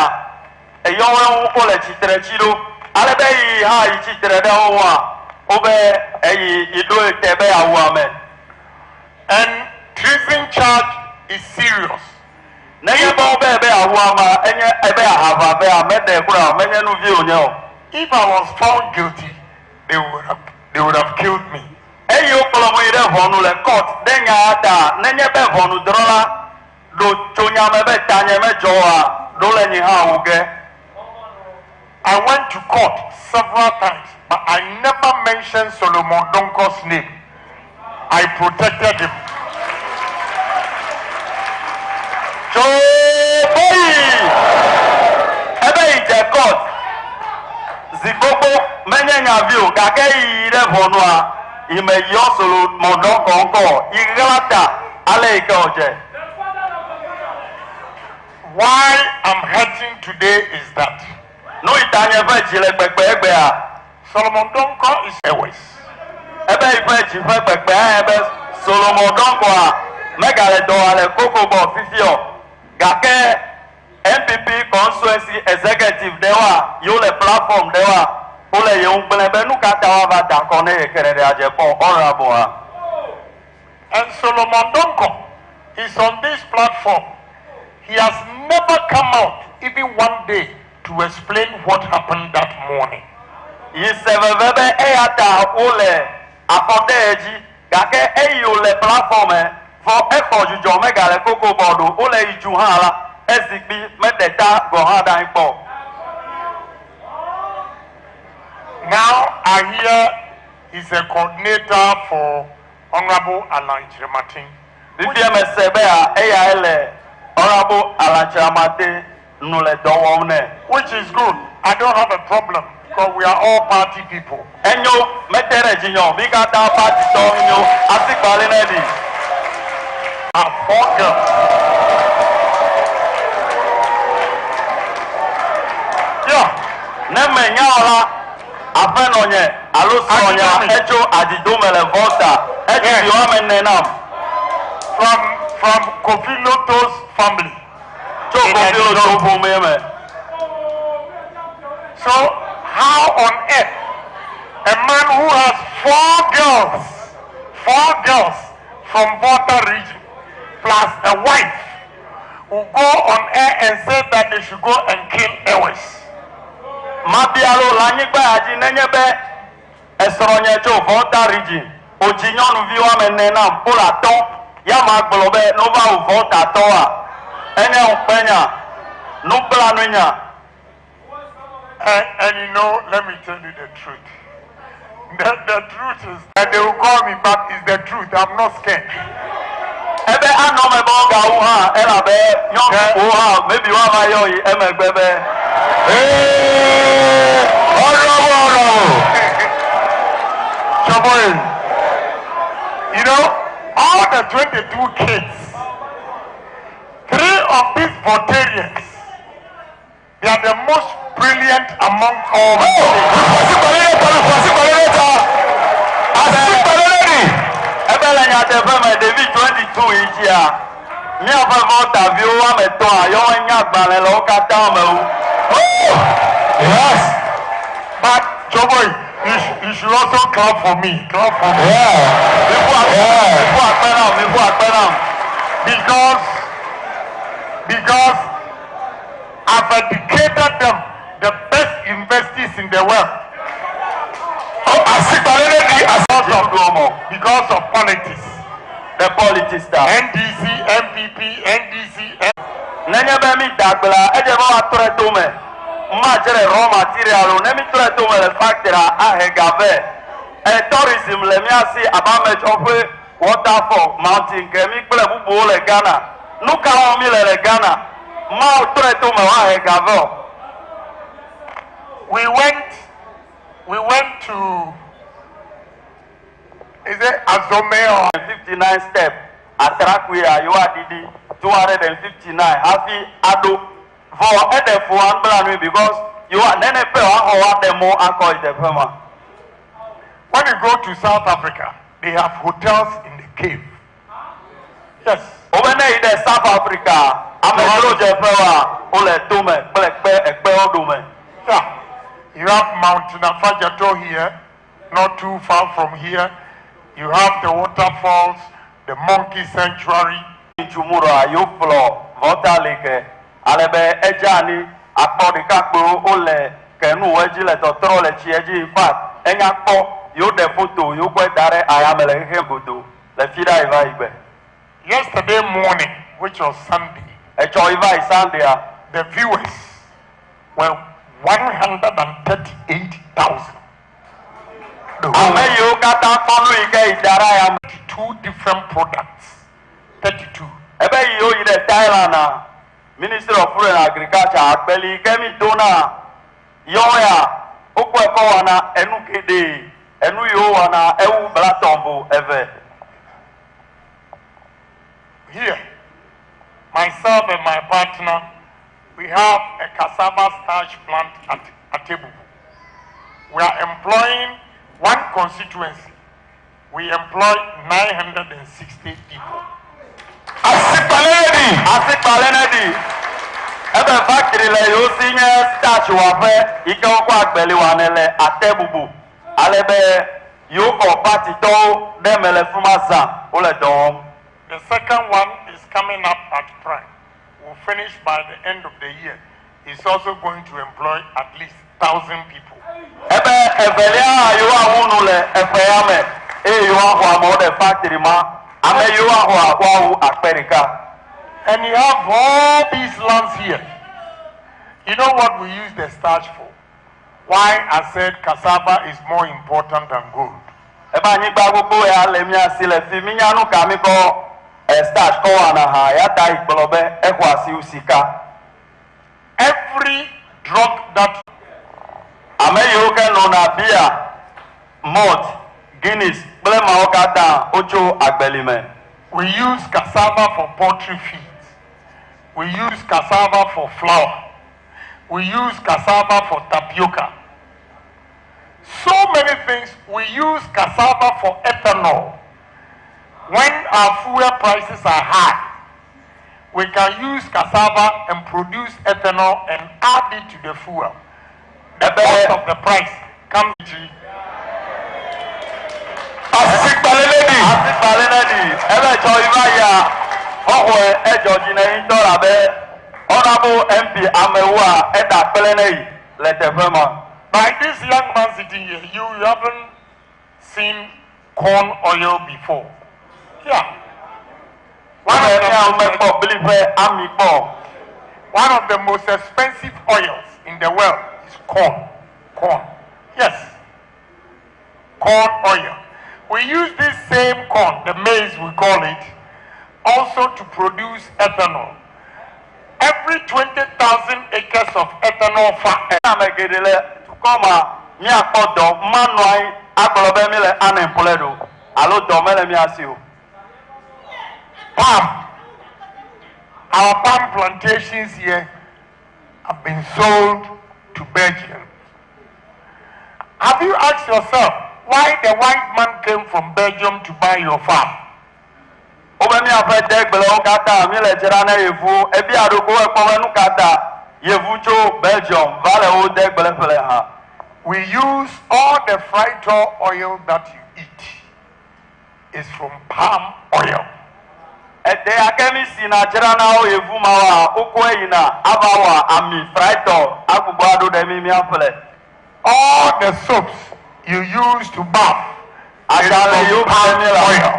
eyo won ko le chitere chiro alebe yi ha yi chitere de ho a obe eyi ido tebe awu amen. And treason charge is serious. If I was found guilty, they would have killed me. I went to court several times, but I never mentioned Solomon Donko's name. I protected him. court zigbogbo menyenya view kake ire vonua ime yosulu modo konko iglata aleike oje. Why I'm hurting today is that no itanye fe chile pepe egbe a Solomon Donko is always. Ebe ebe ife chife pepe ebe Solomon Donkwa megale doale koko bo fifio gake MPP Constituency Executive dewa yule platform dewa ule yungbele benu katawa vata kone Kennedy Agyapong honorable. And Solomon Donko is on this platform. He has never come out even one day to explain what happened that morning. Yisevebe eyata ule apodeji gake eyule platform for effort jujo megale koko bodu ule ijuhala ezikbi medeta gohada info. Now I hear he's a coordinator for Honorable Alan Chiramatin. Bibi mesebea eya ele Honorable Alan Chiramatin nule dowomne. Which is good. I don't have a problem because we are all party people. Enyo metere jinyo bigata party sonyo asikbale nedi. Four girls. Yeah. Neme nyala afenonye alusonya echo adidumele Volta echo diwame nenam From Kofi Loto's family. Kofi Loto meme. So how on earth a man who has four girls from Volta region plus a wife will go on air and say that they should go and kill Ewes? Mabialo lanyigba aji nenyebe esronye cho Volta region ojinyonu viwa menenam pula ton yama gbolobe nova Volta toa ene upenya nubla nunya. And you know, let me tell you the truth. The truth is, and they will call me back, is the truth. I'm not scared. Ebe anome bonga uha elabe yon uha maybe wa yo emegbebe. You know, all the 22 kids, 3 of these Voltarians, they are the most brilliant among all the David 22 inchia. Mi afa Volta view wa meto yo nya gbale lo kata me. Yes. But Joboy, you should also clap for me. Clap for me. Because I've educated them the best universities in the world. Because of politics. The politics that NDC, MPP, NDC. Nenya be mi dagbla eje ba atore to me. Ma jere raw material ne mi tore to me le factory ahegave. Tourism le mi asi abamet of waterfall mountain kemi pele bubu le Ghana. Nu ka o mi le Ghana. Ma tore to me ahegave. We went to, is it Azomeo? 59 step. Atarakwea, you are Didi 259. Happy Ado for Edefo and Blanwy because you are Nenepe or the more alcohol the Pema. When you go to South Africa, they have hotels in the cave. Yes. Over there in South Africa, I'm a Roger Pewa, Ole Tome, Black Bear, a Pewa Dome. Yeah. You have Mount Nafajato here, not too far from here. You have the waterfalls, the monkey sanctuary. Jumura, you floor, Volta Lake, Alebe, Ejani, Apodikapo, Ole, Kenu, Ejile, Totrole, Chieji, Fat, Enyapo, you the photo, you quite direct, I am a Hembudu, the Fida Iva. Yesterday morning, which was Sunday, a Choiva Sunday, the viewers were 138,000. Two different products. 32. Ebe yo in the Thailand, Minister of Food and Agriculture, Akbeli, Kemi Dona, Yoya, Okwekowana, Enukede, Enuyowana, Ewu Blatombo, Eve. Here, myself and my partner, we have a cassava starch plant at Agyapong. We are employing one constituency we employ 960 people. Asipaledi. Ebe factory le yo sinye starch wafe ike okwa agbeli wanele atebubu. Alebe yo ko party to demele fumasa ole do. The second one is coming up at Prime. We'll finish by the end of the year. It's also going to employ at least 1,000 people. Ebe evelia yo awunu le efeyame yo ahwa mo de factory ma ame yo ahwa wa akperika. And you have all these lands here. You know what we use the starch for? Why I said cassava is more important than gold. Eba ni gba gbogbo ya le mi asile fi mi nyanu ka mi ko starch ko ana ha ya ta igbobe ekwa si usika. Every drug that ame yo ke no na bia malt Guinness blema okata ocho agbelime. We use cassava for poultry feed. We use cassava for flour. We use cassava for tapioca. So many things. We use cassava for ethanol. When our fuel prices are high, we can use cassava and produce ethanol and add it to the fuel. The cost of the price comes to Asipaledi. Ebe cho ibaya ohwe ejo jine indora be honorable MP Amewa eda pelenei letevema. By this young man sitting here, you haven't seen corn oil before. Yeah. One of the most expensive oils in the world is corn. Corn. Yes. Corn oil. We use this same corn, the maize we call it, also to produce ethanol. Every 20,000 acres of ethanol farm. Palm. Our palm plantations here have been sold to Belgium. Have you asked yourself why the white man came from Belgium to buy your farm? We use all the fried oil that you eat is from palm oil. All the soaps you use to bath is from palm oil.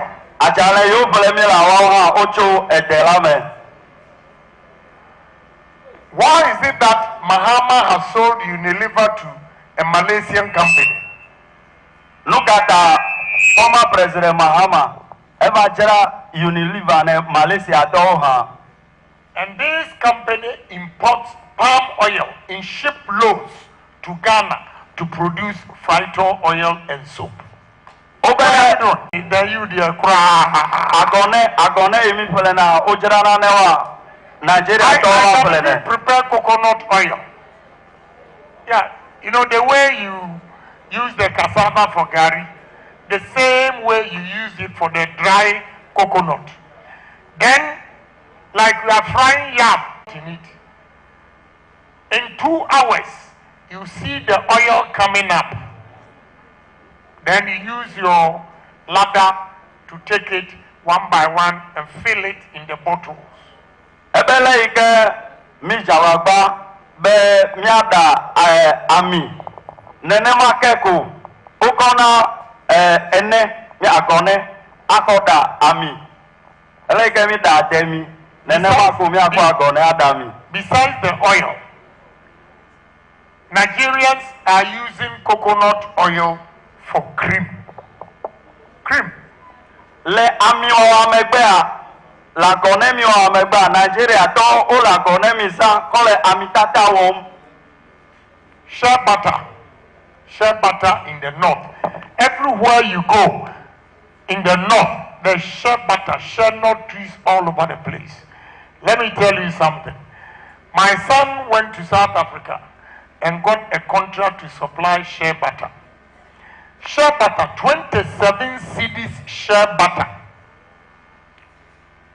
Why is it that Mahama has sold Unilever to a Malaysian company? Look at former President Mahama. Unilever in Malaysia. And this company imports palm oil in shiploads to Ghana to produce fried oil and soap. I prepare coconut oil. Yeah, you know the way you use the cassava for gari, the same way you use it for the dry coconut. Then, like we are frying yam in it, in 2 hours, you see the oil coming up. Then you use your ladder to take it one by one and fill it in the bottles. Besides the oil, Nigerians are using coconut oil for cream. Cream. Le ami wa megba la gonemi wa megba Nigeria to o la gonemi sa kole amitata wom. Shea butter in the north. Everywhere you go in the north, there's shea butter, shea nut trees all over the place. Let me tell you something. My son went to South Africa and got a contract to supply shea butter. Share butter, 27 cedis share butter,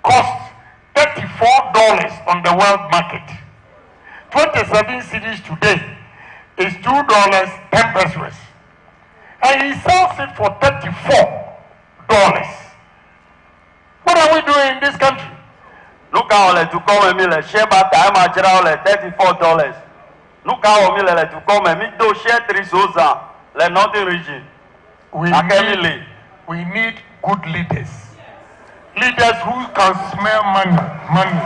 costs $34 on the world market. 27 cedis today is $2, 10 pesos. And he sells it for $34. What are we doing in this country? Look how to come and me share butter. I'm a general $34. Look how me to come and me do share 3 sosa. Let nothing region. We need good leaders. Leaders who can smell money.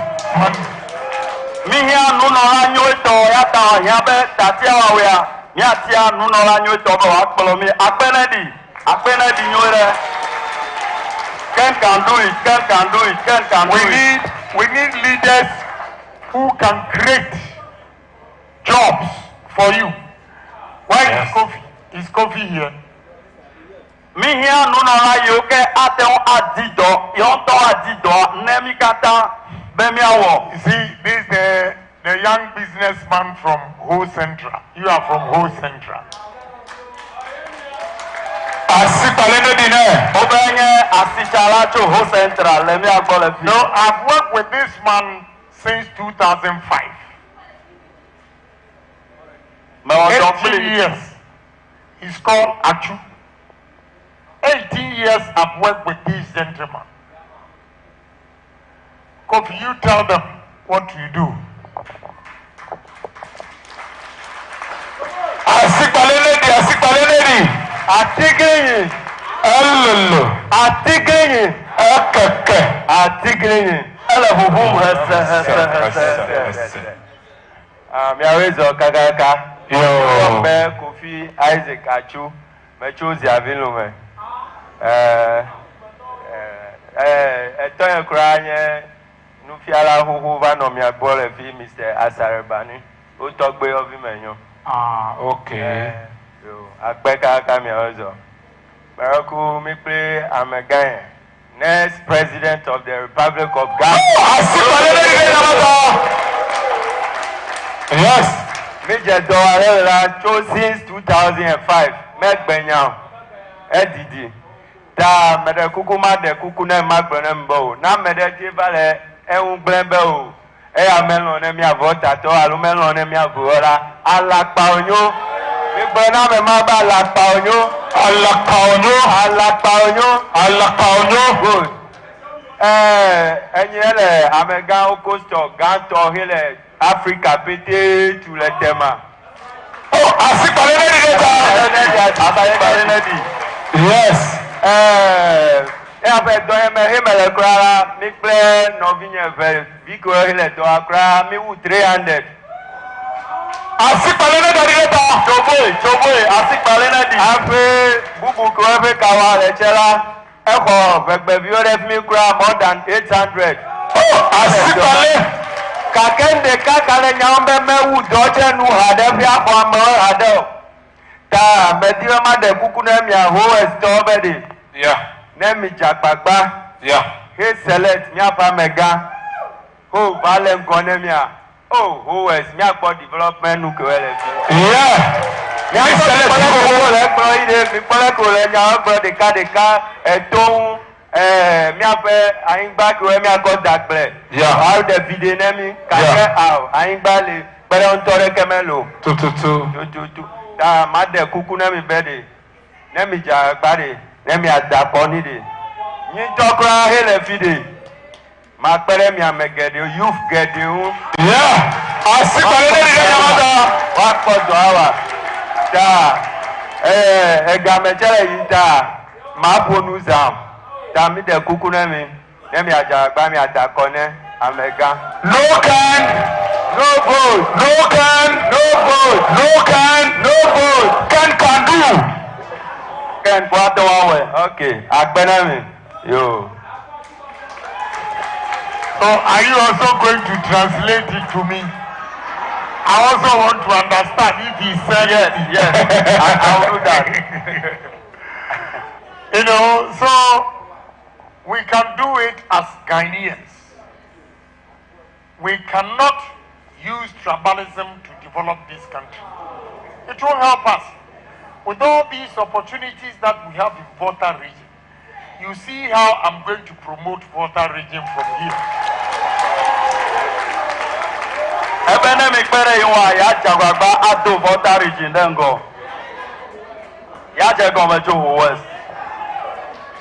Me here no anyo to ya ta ya be tatia wa we ya tia no anyo to ba wa polo mi apenedi nyore can do it. We need leaders who can create jobs for you. Why is coffee? Is coffee here? Me here no yo ke ateon adido yo to adido nemi kata be mi awo. You see, this is the young businessman from Ho Central. You are from Ho Central. No, I've worked with this man since 2005. 18 years. He's called Achu. 18 years I've worked with this gentleman. Kofi, you tell them what you do. Atigenyi. Elolo. Atigenyi. Ekeke. Atigenyi. Ele bubu hese. Mi awezo kagaka. Yo. Me Kofi Isaac Achu. Me choose Avilo me. Etoye kranye nufiala huhu vano mi abole fi Mr. Asarebani. Utogbe ovi menyo. Ah, okay. Yo, Akbeka Kamiozo. Baraku Mikple Amegaye, next president of the Republic of Ghana. Yes. Major Doarela chose since 2005. Meg Benyam. Edidi. Ta mede kukuma de kukune magbenembo. Na mede tivale eungblembeo. Eya melon emia Volta to alumelon emia Volta. Alakpa onyo. Migbena me maba alakpa onyo. Alakpa onyo. Good. Enyele amega okosto ganto hele Africa pété tout le thème. Oh, yes. Après donner mes himel kra mi ple novinye vel biko hele to akra mi wu 300. Choboy asikpalena di. Après bubu ko efe kawa le chela eko begbe bi ore mi kra more than 800. Oh, asikpale. Kakende kakale nyambe mewu doje nu hade fi akwa mo hade. Ta mediwa ma de kuku na mi aho estobedi. Yeah. Nemi jagbagba. Yeah. He select mi apa mega. Ho vale ngone mi a. Oh, who is mi akpo development nu ko ele. Yeah. Mi select ko le gbo ide mi pole ko le nya gbo de ka eton mi ape ayingba ko mi akọ dagble. Yeah. How the video nemi ka ke how ayingba le pere on tore kemelo. Tututu. Ta ma de kuku nemi bede. Nemi jagbade. Nemi adapo ni de. Yin tokra hele fide. Ma pere mi amegede youth gede un. Yeah. Asikpale ni nyamada. Wa podo awa. Ta ega mejele yi ta ma bonu zam. Ta mi de kuku nemi ajagba mi adako ne amega. No can. No vote. No can. No vote. No can. No vote. Can do. Ken kwato wawe. Okay. Agbenami. Yo. So are you also going to translate it to me? I also want to understand if he said Yes. I will do that. You know, so we can do it as Ghanaians. We cannot use tribalism to develop this country. It won't help us. with all these opportunities that we have in Volta region, you see how I'm going to promote Volta region from here. Volta region then go.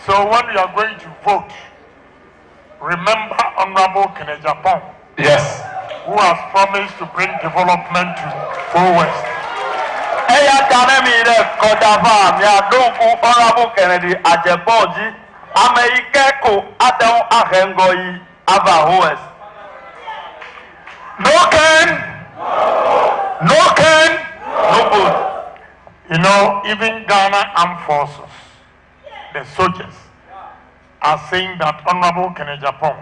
So when you are going to vote, remember Honorable Agyapong. Yes. Who has promised to bring development to Go West. Honorable Kennedy Agyapong America Adam Ahengoyi Ava West. No can. No can. No good. You know, even Ghana Armed Forces, the soldiers, are saying that Honorable Agyapong,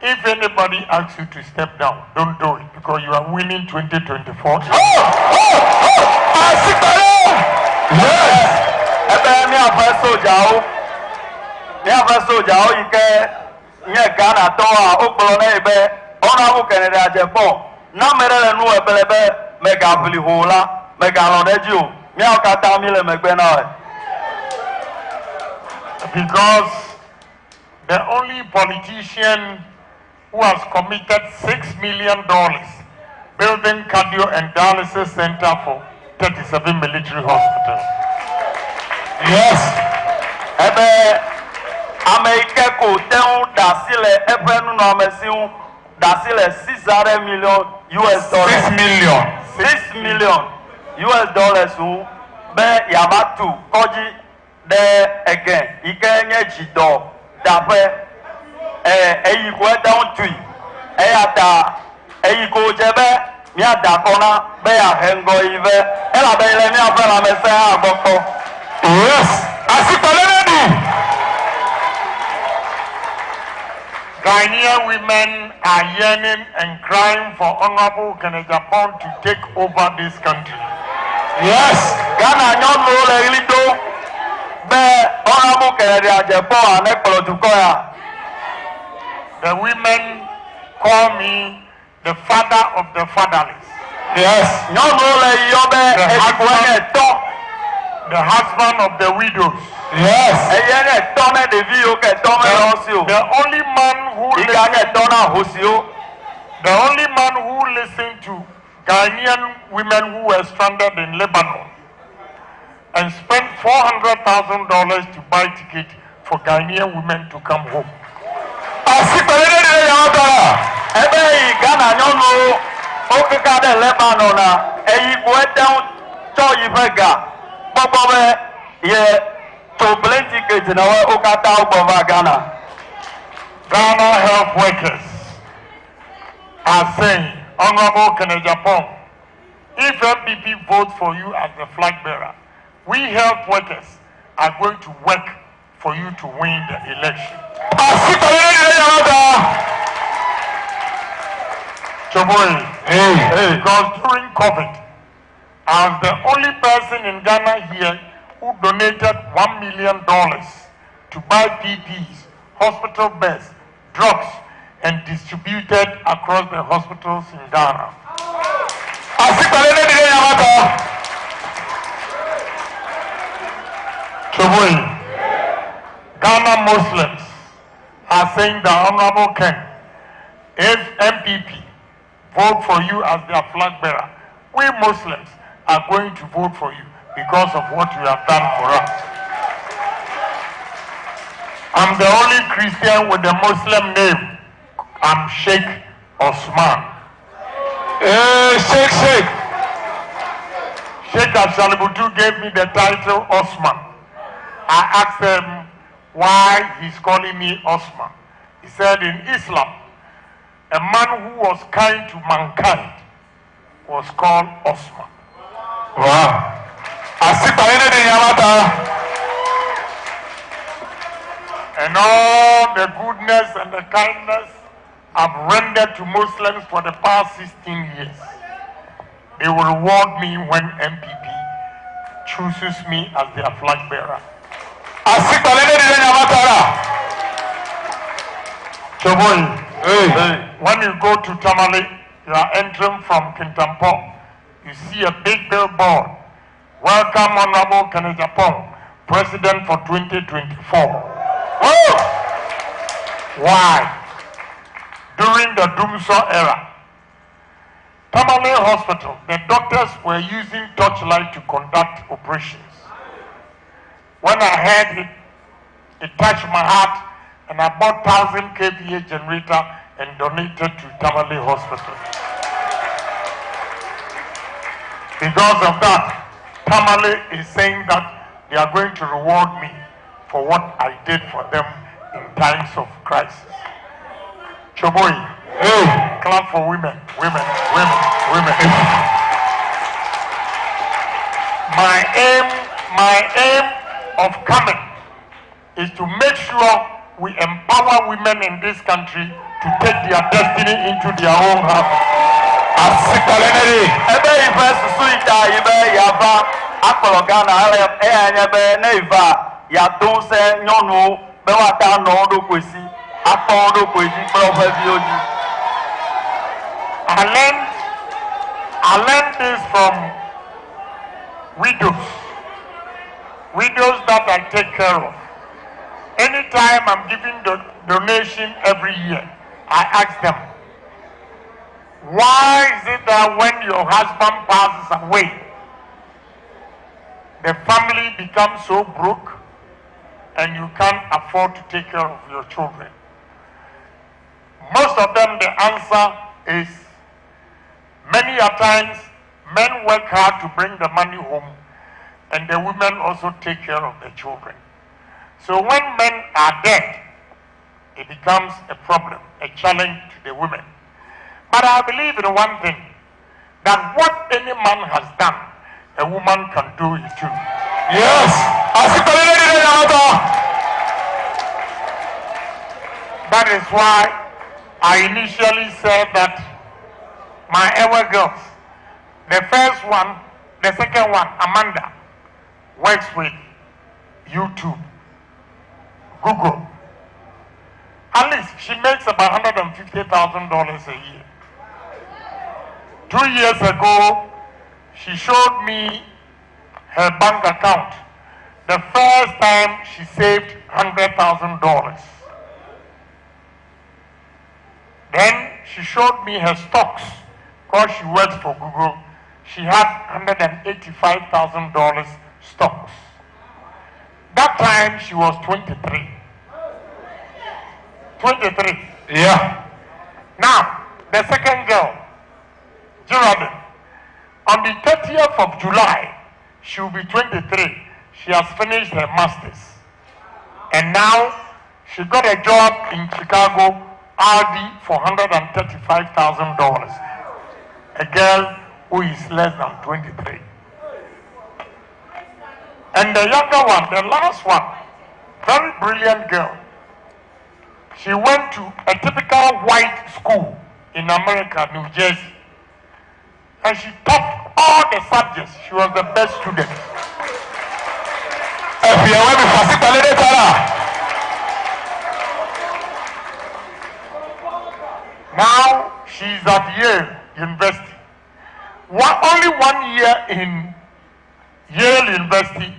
if anybody asks you to step down, don't do it because you are winning 2024. Yes. Me a soldier. Me a soldier. You can Ghana toa okpolo ebe. Honorable Kennedy Agyapong. Na mere nu ebelebe mega bili hola mega lodeju. Me a kata mi le megbe na. Because the only politician who has committed $6 million building cardio and dialysis center for 37 military hospitals. Yes. Ebe America ko teun dasile ebe nu no mesiun dasile $600 million US dollars. $6 million US dollars be yabatu koji de again ikenye jido dape eyi ko down tui eyata eyi ko jebe mi adakona be ahengo ive ela be ile mi afela mese agboko. Yes, asipaleni. Ghanaian women are yearning and crying for Honorable Agyapong to take over this country. Yes, Ghana nyono le ilido be Honorable Agyapong anekpolo tukoya. The women call me the father of the fatherless. Yes. The husband of the widows. Yes. The only man who listened to Ghanaian women who were stranded in Lebanon and spent $400,000 to buy ticket for Ghanaian women to come home. Ghana nyono okeka de Lebanon na eyi ko edan cho yifega bobobe ye to plenty ticket na we okata ogbova Ghana. Ghana health workers are saying, Honorable Agyapong, if MPP votes for you as the flag bearer, we health workers are going to work for you to win the election. Because during COVID, I was the only person in Ghana here who donated $1 million to buy PPEs, hospital beds, drugs, and distributed across the hospitals in Ghana. Ghana Muslims are saying that Honorable Ken, if MPP vote for you as their flag bearer, we Muslims are going to vote for you because of what you have done for us. I'm the only Christian with a Muslim name. I'm Sheikh Osman. Sheikh Ashalibutu gave me the title Osman. I asked him why he's calling me Osman. He said in Islam, a man who was kind to mankind was called Osman. Wow. And all the goodness and the kindness I've rendered to Muslims for the past 16 years, they will reward me when MPP chooses me as their flag bearer. When you go to Tamale, you are entering from Kintampo, you see a big billboard welcome Honorable Agyapong, President for 2024. Why? During the Dumso era, Tamale Hospital, the doctors were using torchlight to conduct operations. When I heard it, it touched my heart, and I bought 1,000 kVA generator and donated to Tamale Hospital. Because of that, Tamale is saying that they are going to reward me for what I did for them in times of crisis. Choboy, hey, clap for women. My aim of coming is to make sure we empower women in this country to take their destiny into their own hands. I learned this from widows that I take care of. Anytime I'm giving donation every year, I ask them, why is it that when your husband passes away, the family becomes so broke and you can't afford to take care of your children? Most of them, the answer is, many a times men work hard to bring the money home and the women also take care of the children. So when men are dead, it becomes a problem, a challenge to the women. But I believe in one thing, that what any man has done, a woman can do it too. Yes! That is why I initially said that my ever girls, the first one, the second one, Amanda, works with YouTube, Google. At least she makes about $150,000 a year. 2 years ago, she showed me her bank account. The first time she saved $100,000. Then she showed me her stocks, because she works for Google. She had $185,000 stocks. That time she was 23. 23. Yeah. Now, the second girl, Geraldine, on the 30th of July, she will be 23. She has finished her master's. And now, she got a job in Chicago, RD, for $135,000. A girl who is less than 23. And the younger one, the last one, very brilliant girl. She went to a typical white school in America, New Jersey. And she topped all the subjects. She was the best student. Now she's at Yale University. Only 1 year in Yale University.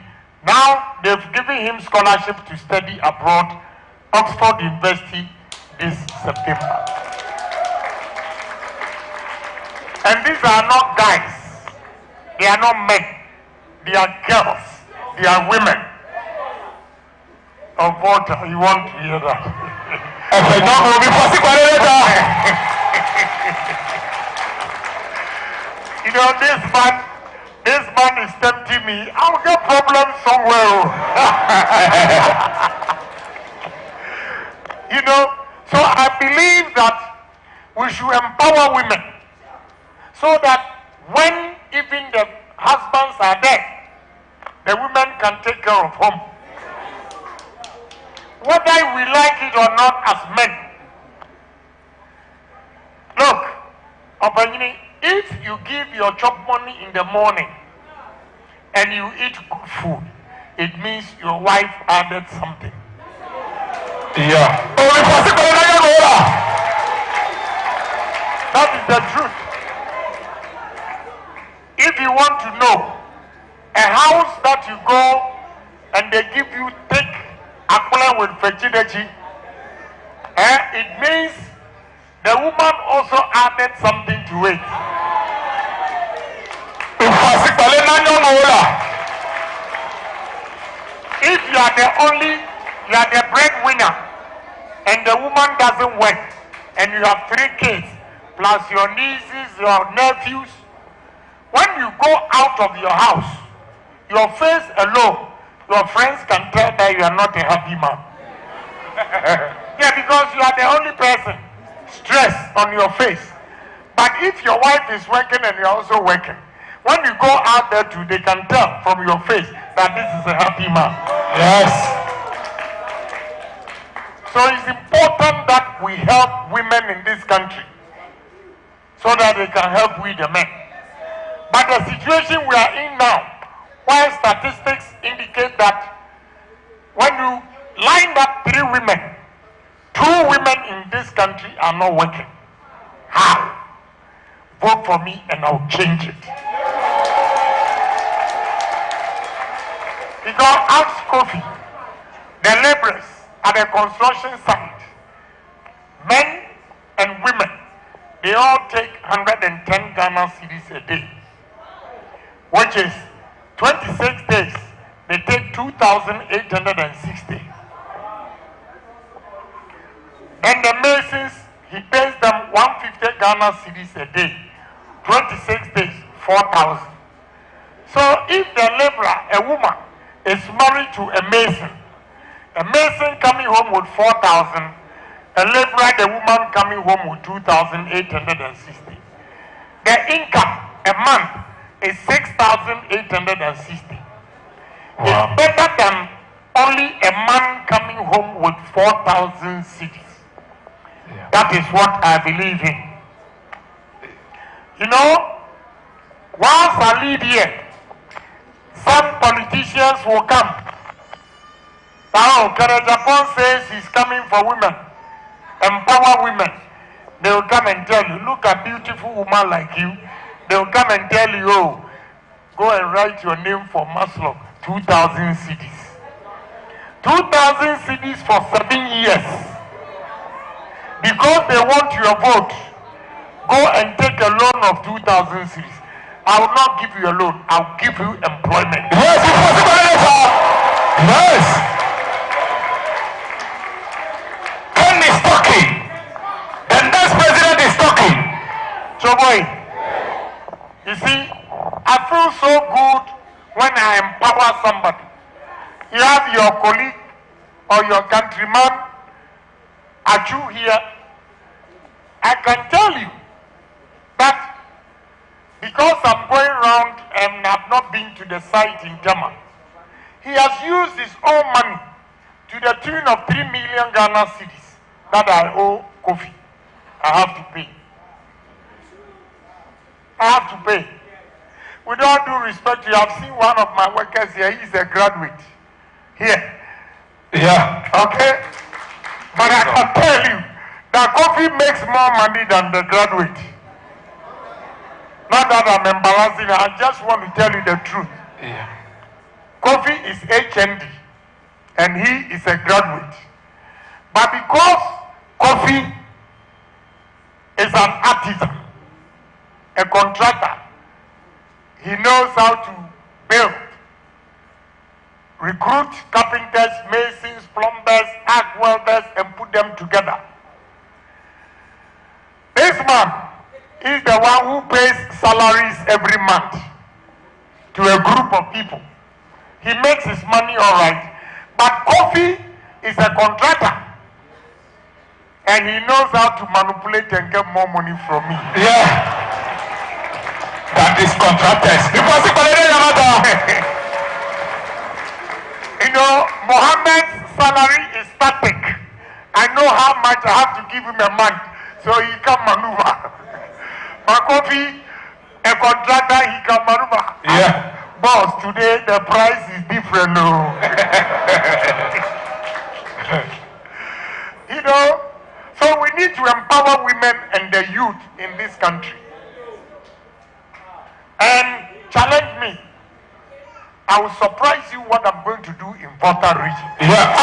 Now they've given him scholarship to study abroad, Oxford University, this September. And these are not guys. They are not men. They are girls. They are women. Oh, Volta, you want to hear that? You know, this man is tempting me. I'll get problems somewhere. You know, so I believe that we should empower women so that when even the husbands are dead, the women can take care of home. Whether we like it or not as men. Look, Obanyini, if you give your chop money in the morning and you eat good food, it means your wife added something. Yeah. That is the truth. If you want to know A house that you go and they give you thick apple with vegetable, it means the woman also added something to it. If you are the breadwinner, and the woman doesn't work, and you have 3 kids, plus your nieces, your nephews, when you go out of your house, your face alone, your friends can tell that you are not a happy man. Yeah, because you are the only person stressed on your face. But if your wife is working and you're also working, when you go out there too, they can tell from your face that this is a happy man. Yes. So it's important that we help women in this country so that they can help we the men. But the situation we are in now, while statistics indicate that when you line up 3 women, 2 women in this country are not working. How? Vote for me and I'll change it. Because ask Kofi, the laborers at the construction site, men and women, they all take 110 Ghana cedis a day, which is 26 days. They take 2,860. And the masons, he pays them 150 Ghana cedis a day, 26 days, 4,000. So if the laborer, a woman, is married to a mason coming home with 4,000, a laborer, the woman coming home with 2,860. The income a month is 6,860. Wow. It's better than only a man coming home with 4,000 cedis. Yeah. That is what I believe in. You know, whilst I live here, some politicians will come. Now, Agyapong says he's coming for women, empower women. They will come and tell you, look at beautiful woman like you. They will come and tell you, oh, go and write your name for Maslow, 2,000 cedis. 2,000 cedis for 7 years. Because they want your vote, go and take a loan of 2,000 cedis. I will not give you a loan. I will give you employment. Yes, yes. Ken is talking. The next president is talking. So boy, you see, I feel so good when I empower somebody. You have your colleague or your countryman, Achu here. I can tell you that because I'm going around and I've not been to the site in German, he has used his own money to the tune of 3 million Ghana cedis that I owe Kofi. I have to pay. I have to pay. With all due respect, you have seen one of my workers here. He's a graduate. Here. Yeah. Okay? But I can tell you that Kofi makes more money than the graduate. Not that I'm embarrassing, I just want to tell you the truth. Yeah. Kofi is HND and he is a graduate. But because Kofi is an artisan, a contractor, he knows how to build, recruit carpenters, masons, plumbers, arc welders, and put them together. This man is the one who pays salaries every month to a group of people. He makes his money all right. But Kofi is a contractor. And he knows how to manipulate and get more money from me. Yeah. That is contractors. You know, Mohammed's salary is static. I know how much I have to give him a month, so he can maneuver. But Kofi, a contractor, he can maneuver. Yeah. Boss, today the price is different, no. You know, so we need to empower women and the youth in this country. And challenge me. I will surprise you what I'm going to do in Volta region. Yeah.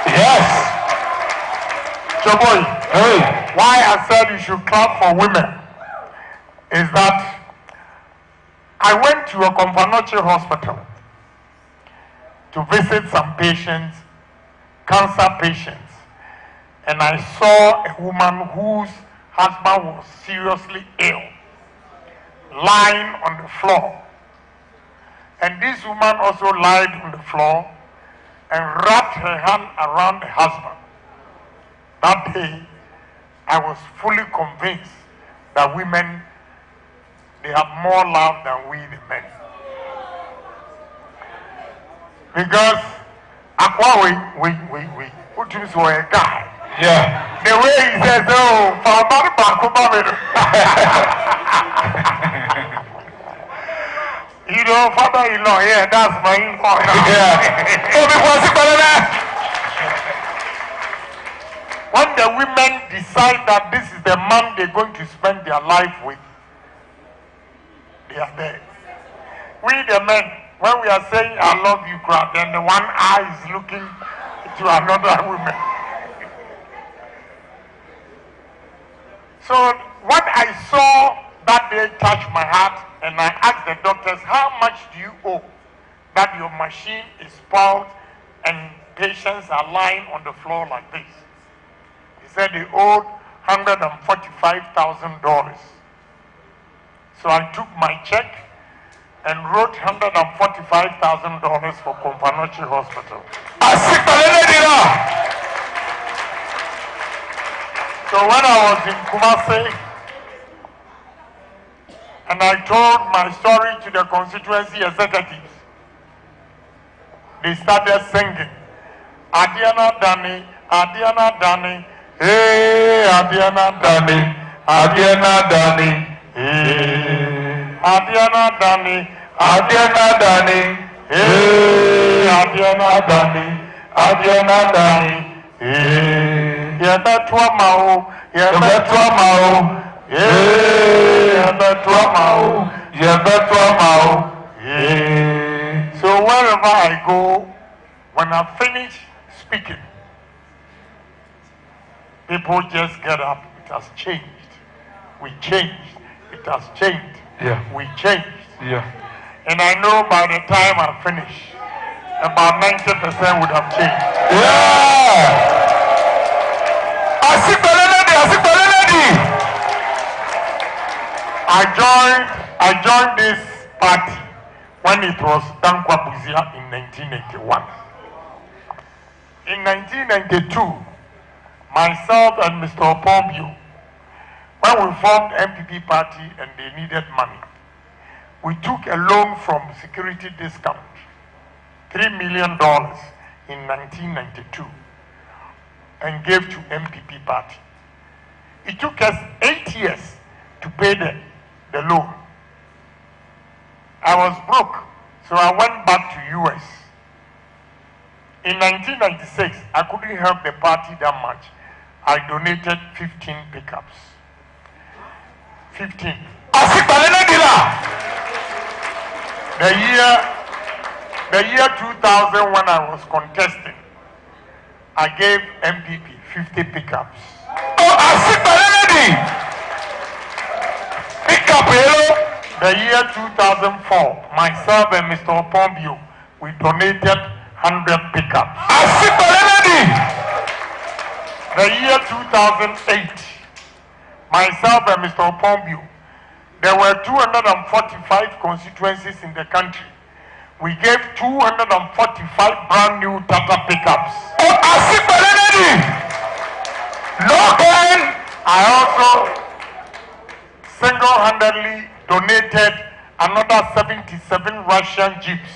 Yes. Joboy, Hey. why I said you should clap for women is that I went to a Confanoche hospital to visit some patients, cancer patients, and I saw a woman whose husband was seriously ill, lying on the floor. And this woman also lied on the floor and wrapped her hand around the husband. That day, I was fully convinced that women, they have more love than we the men. Because we put him to a guy. Yeah. The way he says, oh, you know, father-in-law, yeah, that's my in-law. When the women decide that this is the man they're going to spend their life with, they are there. We the men, when we are saying I love you, crap, then the one eye is looking to another woman. So what I saw that day touched my heart, and I asked the doctors, how much do you owe that your machine is spoiled and patients are lying on the floor like this? He said they owed $145,000. So I took my check and wrote $145,000 for Confanoche Hospital. So when I was in Kumasi, and I told my story to the constituency executives, they started singing, Adiana Dani, Adiana Dani, hey, Adiana Dani, Adiana Dani, hey, Adiana Dani, Adiana Dani, hey, Adiana Dani, Adiana Dani, hey, Yebetua Mao, Yebetua Mao, hey, Yebetua Mao, Yebetua Mao, hey. So wherever I go, when I finish speaking, people just get up. It has changed. We changed. It has changed. Yeah. We changed. Yeah. And I know by the time I finish, about 90% would have changed. Yeah. I joined this party when it was Dankwa Buzia in 1981. In 1992, myself and Mr. Opombio, when we formed MPP party and they needed money, we took a loan from Security Discount, $3 million in 1992, and gave to MPP party. It took us 8 years to pay the loan. I was broke, so I went back to US. In 1996, I couldn't help the party that much. I donated 15 pickups. 15. The year 2000, when I was contesting, I gave MPP 50 pickups. The year 2004, myself and Mr. Opombio, we donated 100 pickups. The year 2008, myself and Mr. Opombio, there were 245 constituencies in the country. We gave 245 brand new Tata pickups. I also single-handedly donated another 77 Russian jeeps.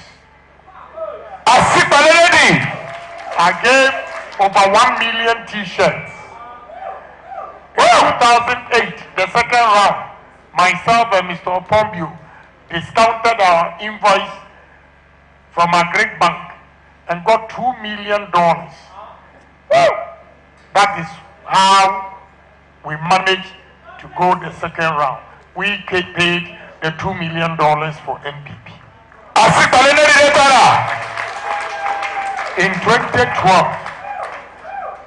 I gave over 1 million t-shirts. In 2008, the second round, myself and Mr. Opombio discounted our invoice from a Greek bank and got $2 million. That is how we managed to go the second round. We paid the $2 million for MPP. In 2012,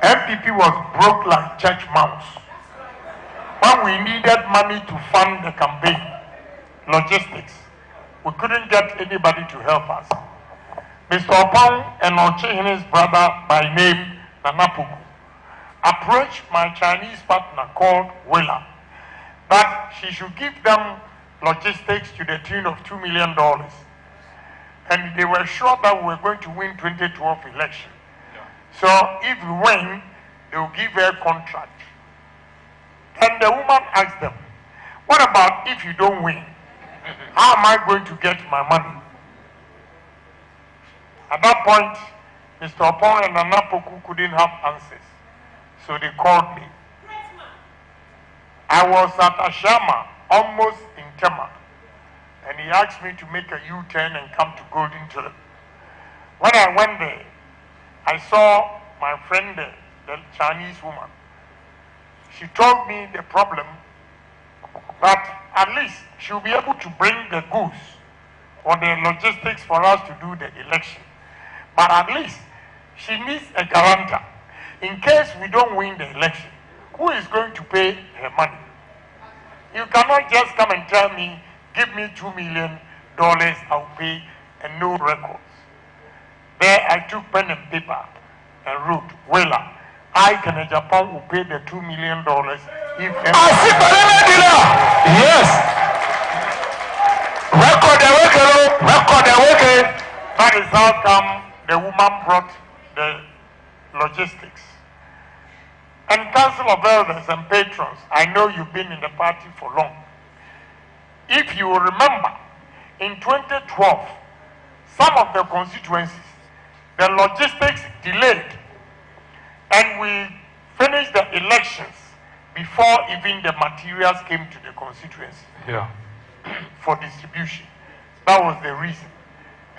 MPP was broke like church mouse. When we needed money to fund the campaign, logistics, we couldn't get anybody to help us. Mr. Opong and Ochehine's brother by name Nanapuku approached my Chinese partner called Willa that she should give them logistics to the tune of $2 million. And they were sure that we were going to win 2012 election. So if we win, they will give her a contract. And the woman asked them, what about if you don't win? How am I going to get my money? At that point, Mr. Opong and Nanapoku couldn't have answers. So they called me. I was at Ashama, almost in Tema. And he asked me to make a U-turn and come to Golden Tulip. When I went there, I saw my friend there, the Chinese woman. She told me the problem, that at least she'll be able to bring the goods or the logistics for us to do the election. But at least she needs a guarantor. In case we don't win the election, who is going to pay her money? You cannot just come and tell me, give me $2 million, I'll pay, and no records. There I took pen and paper and wrote, Wella, I can Agyapong will pay the $2 million if Yes. Record the worker. That is how come the woman brought the logistics. And Council of Elders and Patrons, I know you've been in the party for long. If you remember, in 2012, some of the constituencies, the logistics delayed, and we finished the elections before even the materials came to the constituency for distribution. That was the reason.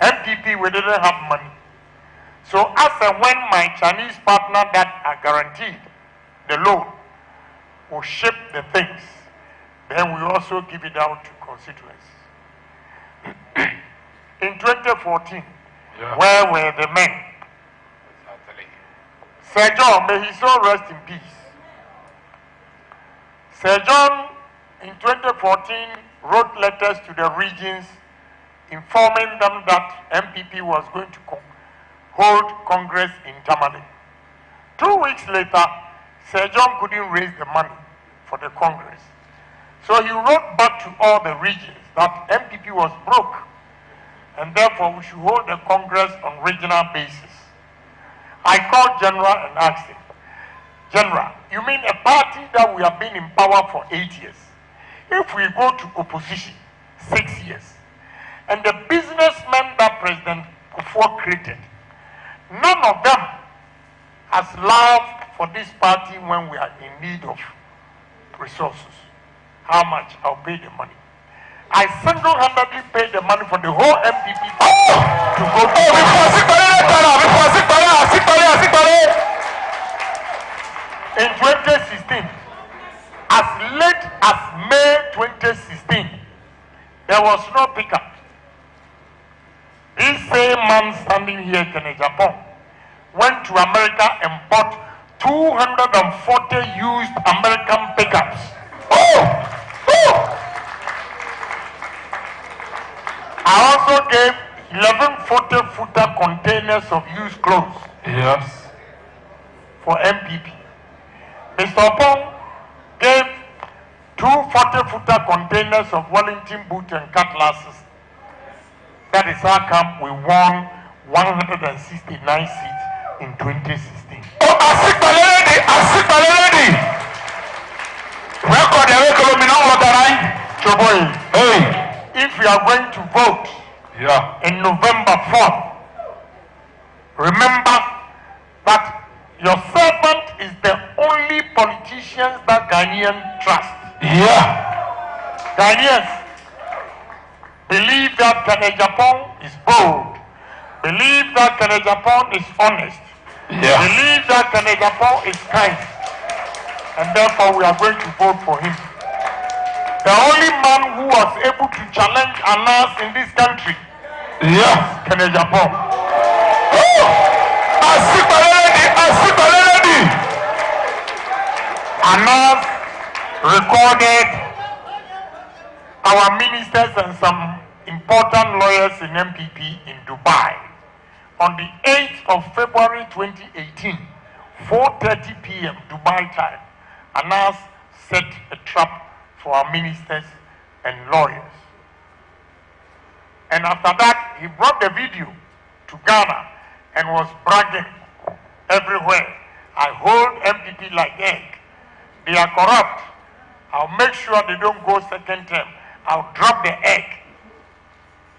MPP, we didn't have money. So as and when my Chinese partner that are guaranteed the loan will ship the things, then we also give it out to constituencies. In 2014, where were the men? Sir John, may his soul rest in peace. Sir John, in 2014, wrote letters to the regions informing them that MPP was going to hold Congress in Tamale. 2 weeks later, Sir John couldn't raise the money for the Congress. So he wrote back to all the regions that MPP was broke, and therefore we should hold the Congress on regional basis. I called General and asked him, General, you mean a party that we have been in power for 8 years? If we go to opposition, 6 years, and the businessmen that President Kufuor created, none of them has loved for this party when we are in need of resources. How much? I'll pay the money. I single-handedly paid the money for the whole MPP to go to in 2016, as late as May 2016, there was no pickup. This same man standing here in Agyapong went to America and bought 240 used American pickups. I also gave 11 40-footer containers of used clothes. Yes. For MPP. Mr. Opong gave 2 40-footer containers of Wellington boot and cutlasses. That is how come we won 169 seats in 2016. Oh, Asikbaledi! Record the record, me now what Choboy, Hey. if you are going to vote in November 4th, remember that your servant is the only politician that Ghanaians trust. Ghanaians believe that Agyapong is bold, believe that Agyapong is honest, believe that Agyapong is kind, and therefore we are going to vote for him. The The only man who was able to challenge Anas in this country. Yes, Agyapong. Anas recorded our ministers and some important lawyers in MPP in Dubai on the 8th of February 2018, 4:30 p.m. Dubai time. Anas set a trap for our ministers and lawyers. And after that, he brought the video to Ghana and was bragging everywhere. I hold MPP like egg. They are corrupt. I'll make sure they don't go second term. I'll drop the egg.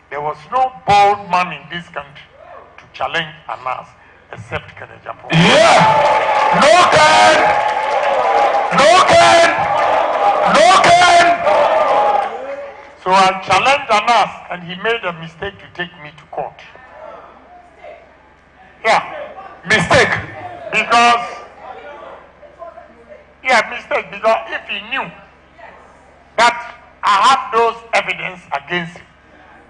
There was no bold man in this country to challenge Anas except Agyapong. Yeah! No can! No can! No can! So I challenged Anas and he made a mistake to take me to court. Yeah. Mistake. Because if he knew that I had those evidence against him,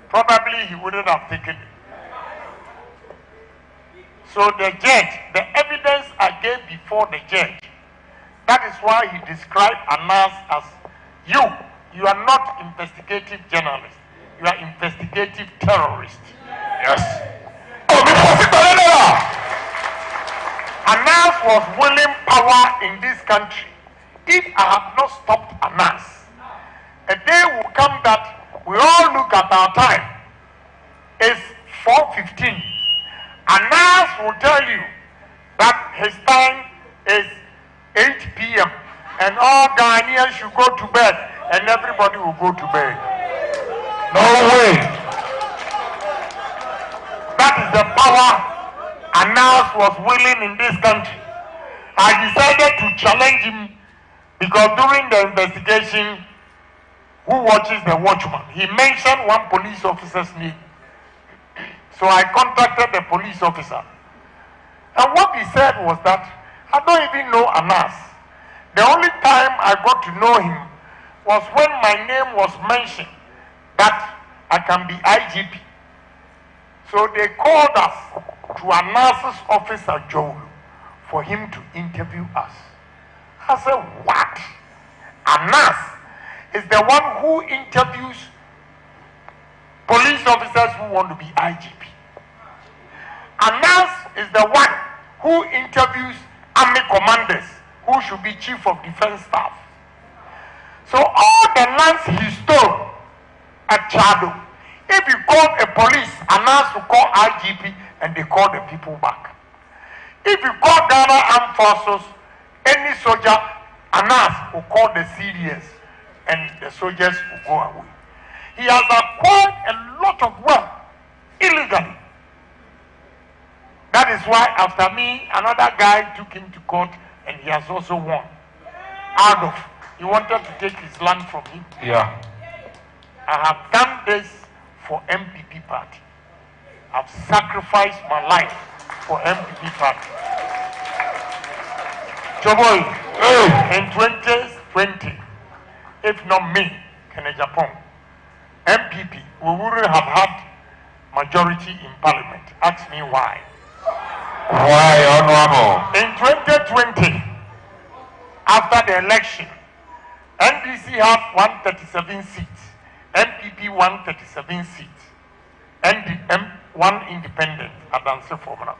probably he wouldn't have taken it. So the judge, the evidence I gave before the judge, that is why he described Anas as you are not investigative journalist, you are investigative terrorist. Yes. Anas was willing power in this country. If I had not stopped Anas, a day will come that we all look at our time. It's 4:15. Anas will tell you that his time is 8 p.m. and all Ghanaians should go to bed and everybody will go to bed. No way. That is the power Anas was willing in this country. I decided to challenge him because during the investigation, who watches the watchman? He mentioned one police officer's name. So I contacted the police officer. And what he said was that, I don't even know Anas. The only time I got to know him was when my name was mentioned that I can be IGP. So they called us to Anas's office at Jolu for him to interview us. I said, what? Anas is the one who interviews police officers who want to be IGP. Anas is the one who interviews army commanders who should be chief of defense staff. So all the lands he stole at Chado, if you call a police, Anas will call IGP and they call the people back. If you call Ghana Armed Forces, any soldier, Anas will call the CDS and the soldiers will go away. He has acquired a lot of wealth illegally. That is why after me, another guy took him to court and he has also won. He wanted to take his land from him. Yeah. I have done this for MPP party. I've sacrificed my life for MPP party. Choboy, in 2020, if not me, Agyapong, MPP, we wouldn't have had majority in parliament. Ask me why. Why, Honorable? In 2020, after the election, NDC had 137 seats, MPP 137 seats, and one independent, Adanse Fomana.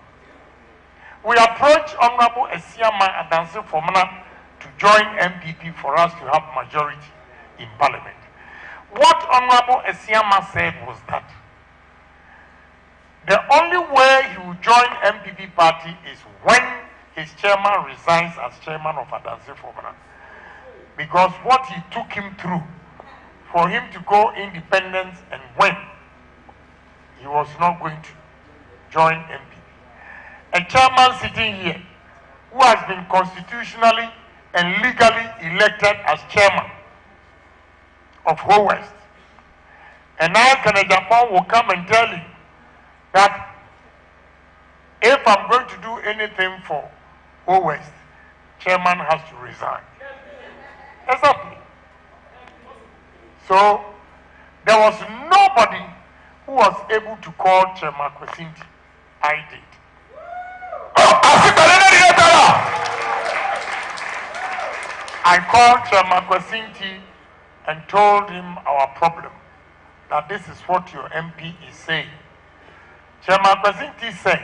We approached Honorable Esiama Adanse Fomana to join MPP for us to have majority in parliament. What Honorable Esiama said was that the only way he will join MPP party is when his chairman resigns as chairman of Adanse Fomana. Because what he took him through for him to go independent and win, he was not going to join MPP. A chairman sitting here who has been constitutionally and legally elected as chairman of Whole West. And now Agyapong will come and tell you that if I'm going to do anything for Whole West, chairman has to resign. Exactly. So there was nobody who was able to call Chairman Kwasinti. I did. I called Chairman Kwasinti and told him our problem, that this is what your MP is saying. Chairman Kwasinti said,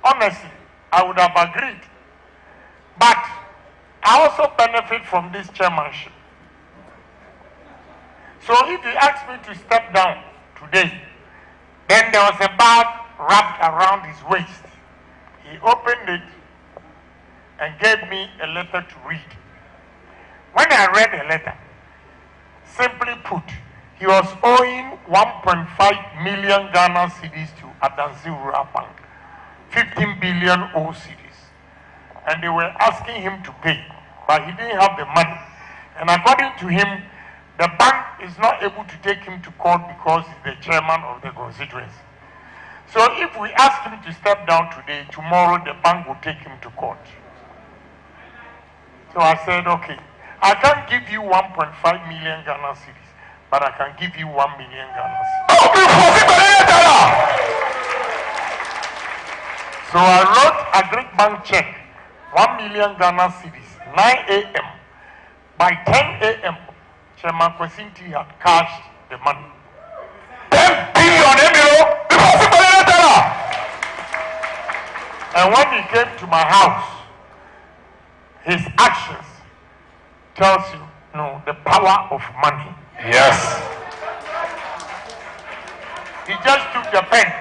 honestly, I would have agreed, but I also benefit from this chairmanship. So if he asked me to step down today, then there was a bag wrapped around his waist. He opened it and gave me a letter to read. When I read the letter, simply put, he was owing 1.5 million Ghana cedis to Adansi Rural Bank, 15 billion cedis. And they were asking him to pay, but he didn't have the money. And according to him, the bank is not able to take him to court because he's the chairman of the constituency. So if we ask him to step down today, tomorrow the bank will take him to court. So I said, okay, I can't give you 1.5 million Ghana cedis, but I can give you 1 million Ghana cedis. So I wrote a Greek bank check, 1 million Ghana cedis, 9 a.m. By 10 a.m., Chairman Kwasinti had cashed the money. 10 billion, and when he came to my house, his actions tells you, the power of money. Yes. He just took the pen.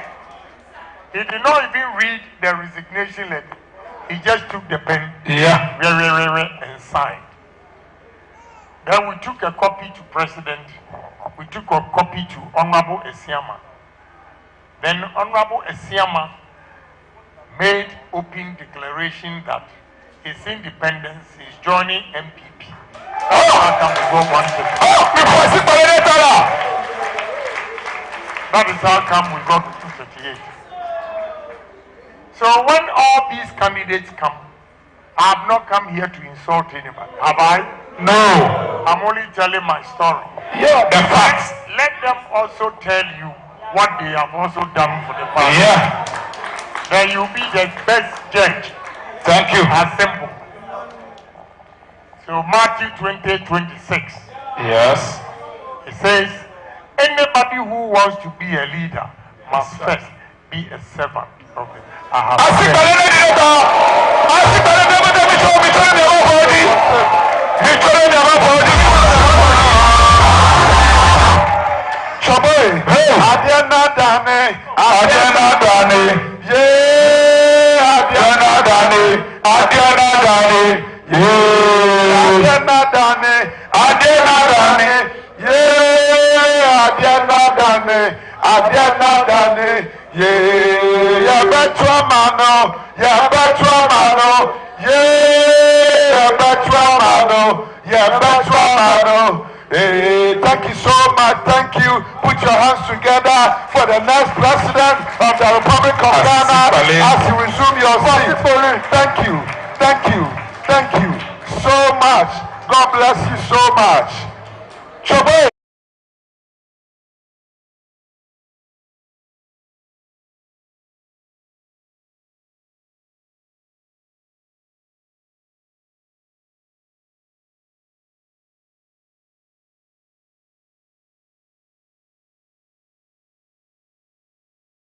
He did not even read the resignation letter. He just took the pen, and signed. Then we took a copy to President. We took a copy to Honorable Esiama. Then Honorable Esiama made open declaration that his independence is joining MPP. That is how come we got to 238. So when all these candidates come, I have not come here to insult anybody. Have I? No. I'm only telling my story. Yeah, the facts. Let them also tell you what they have also done for the past. Yeah. Then you'll be the best judge. Thank you. As simple. So Matthew 20:26. Yes. It says, anybody who wants to be a leader must first be a servant of it. Thank you so much. Thank you. Put your hands together for the next president of the Republic of Ghana as you resume your seat. Thank you. Thank you. Thank you so much. God bless you so much. Chobe.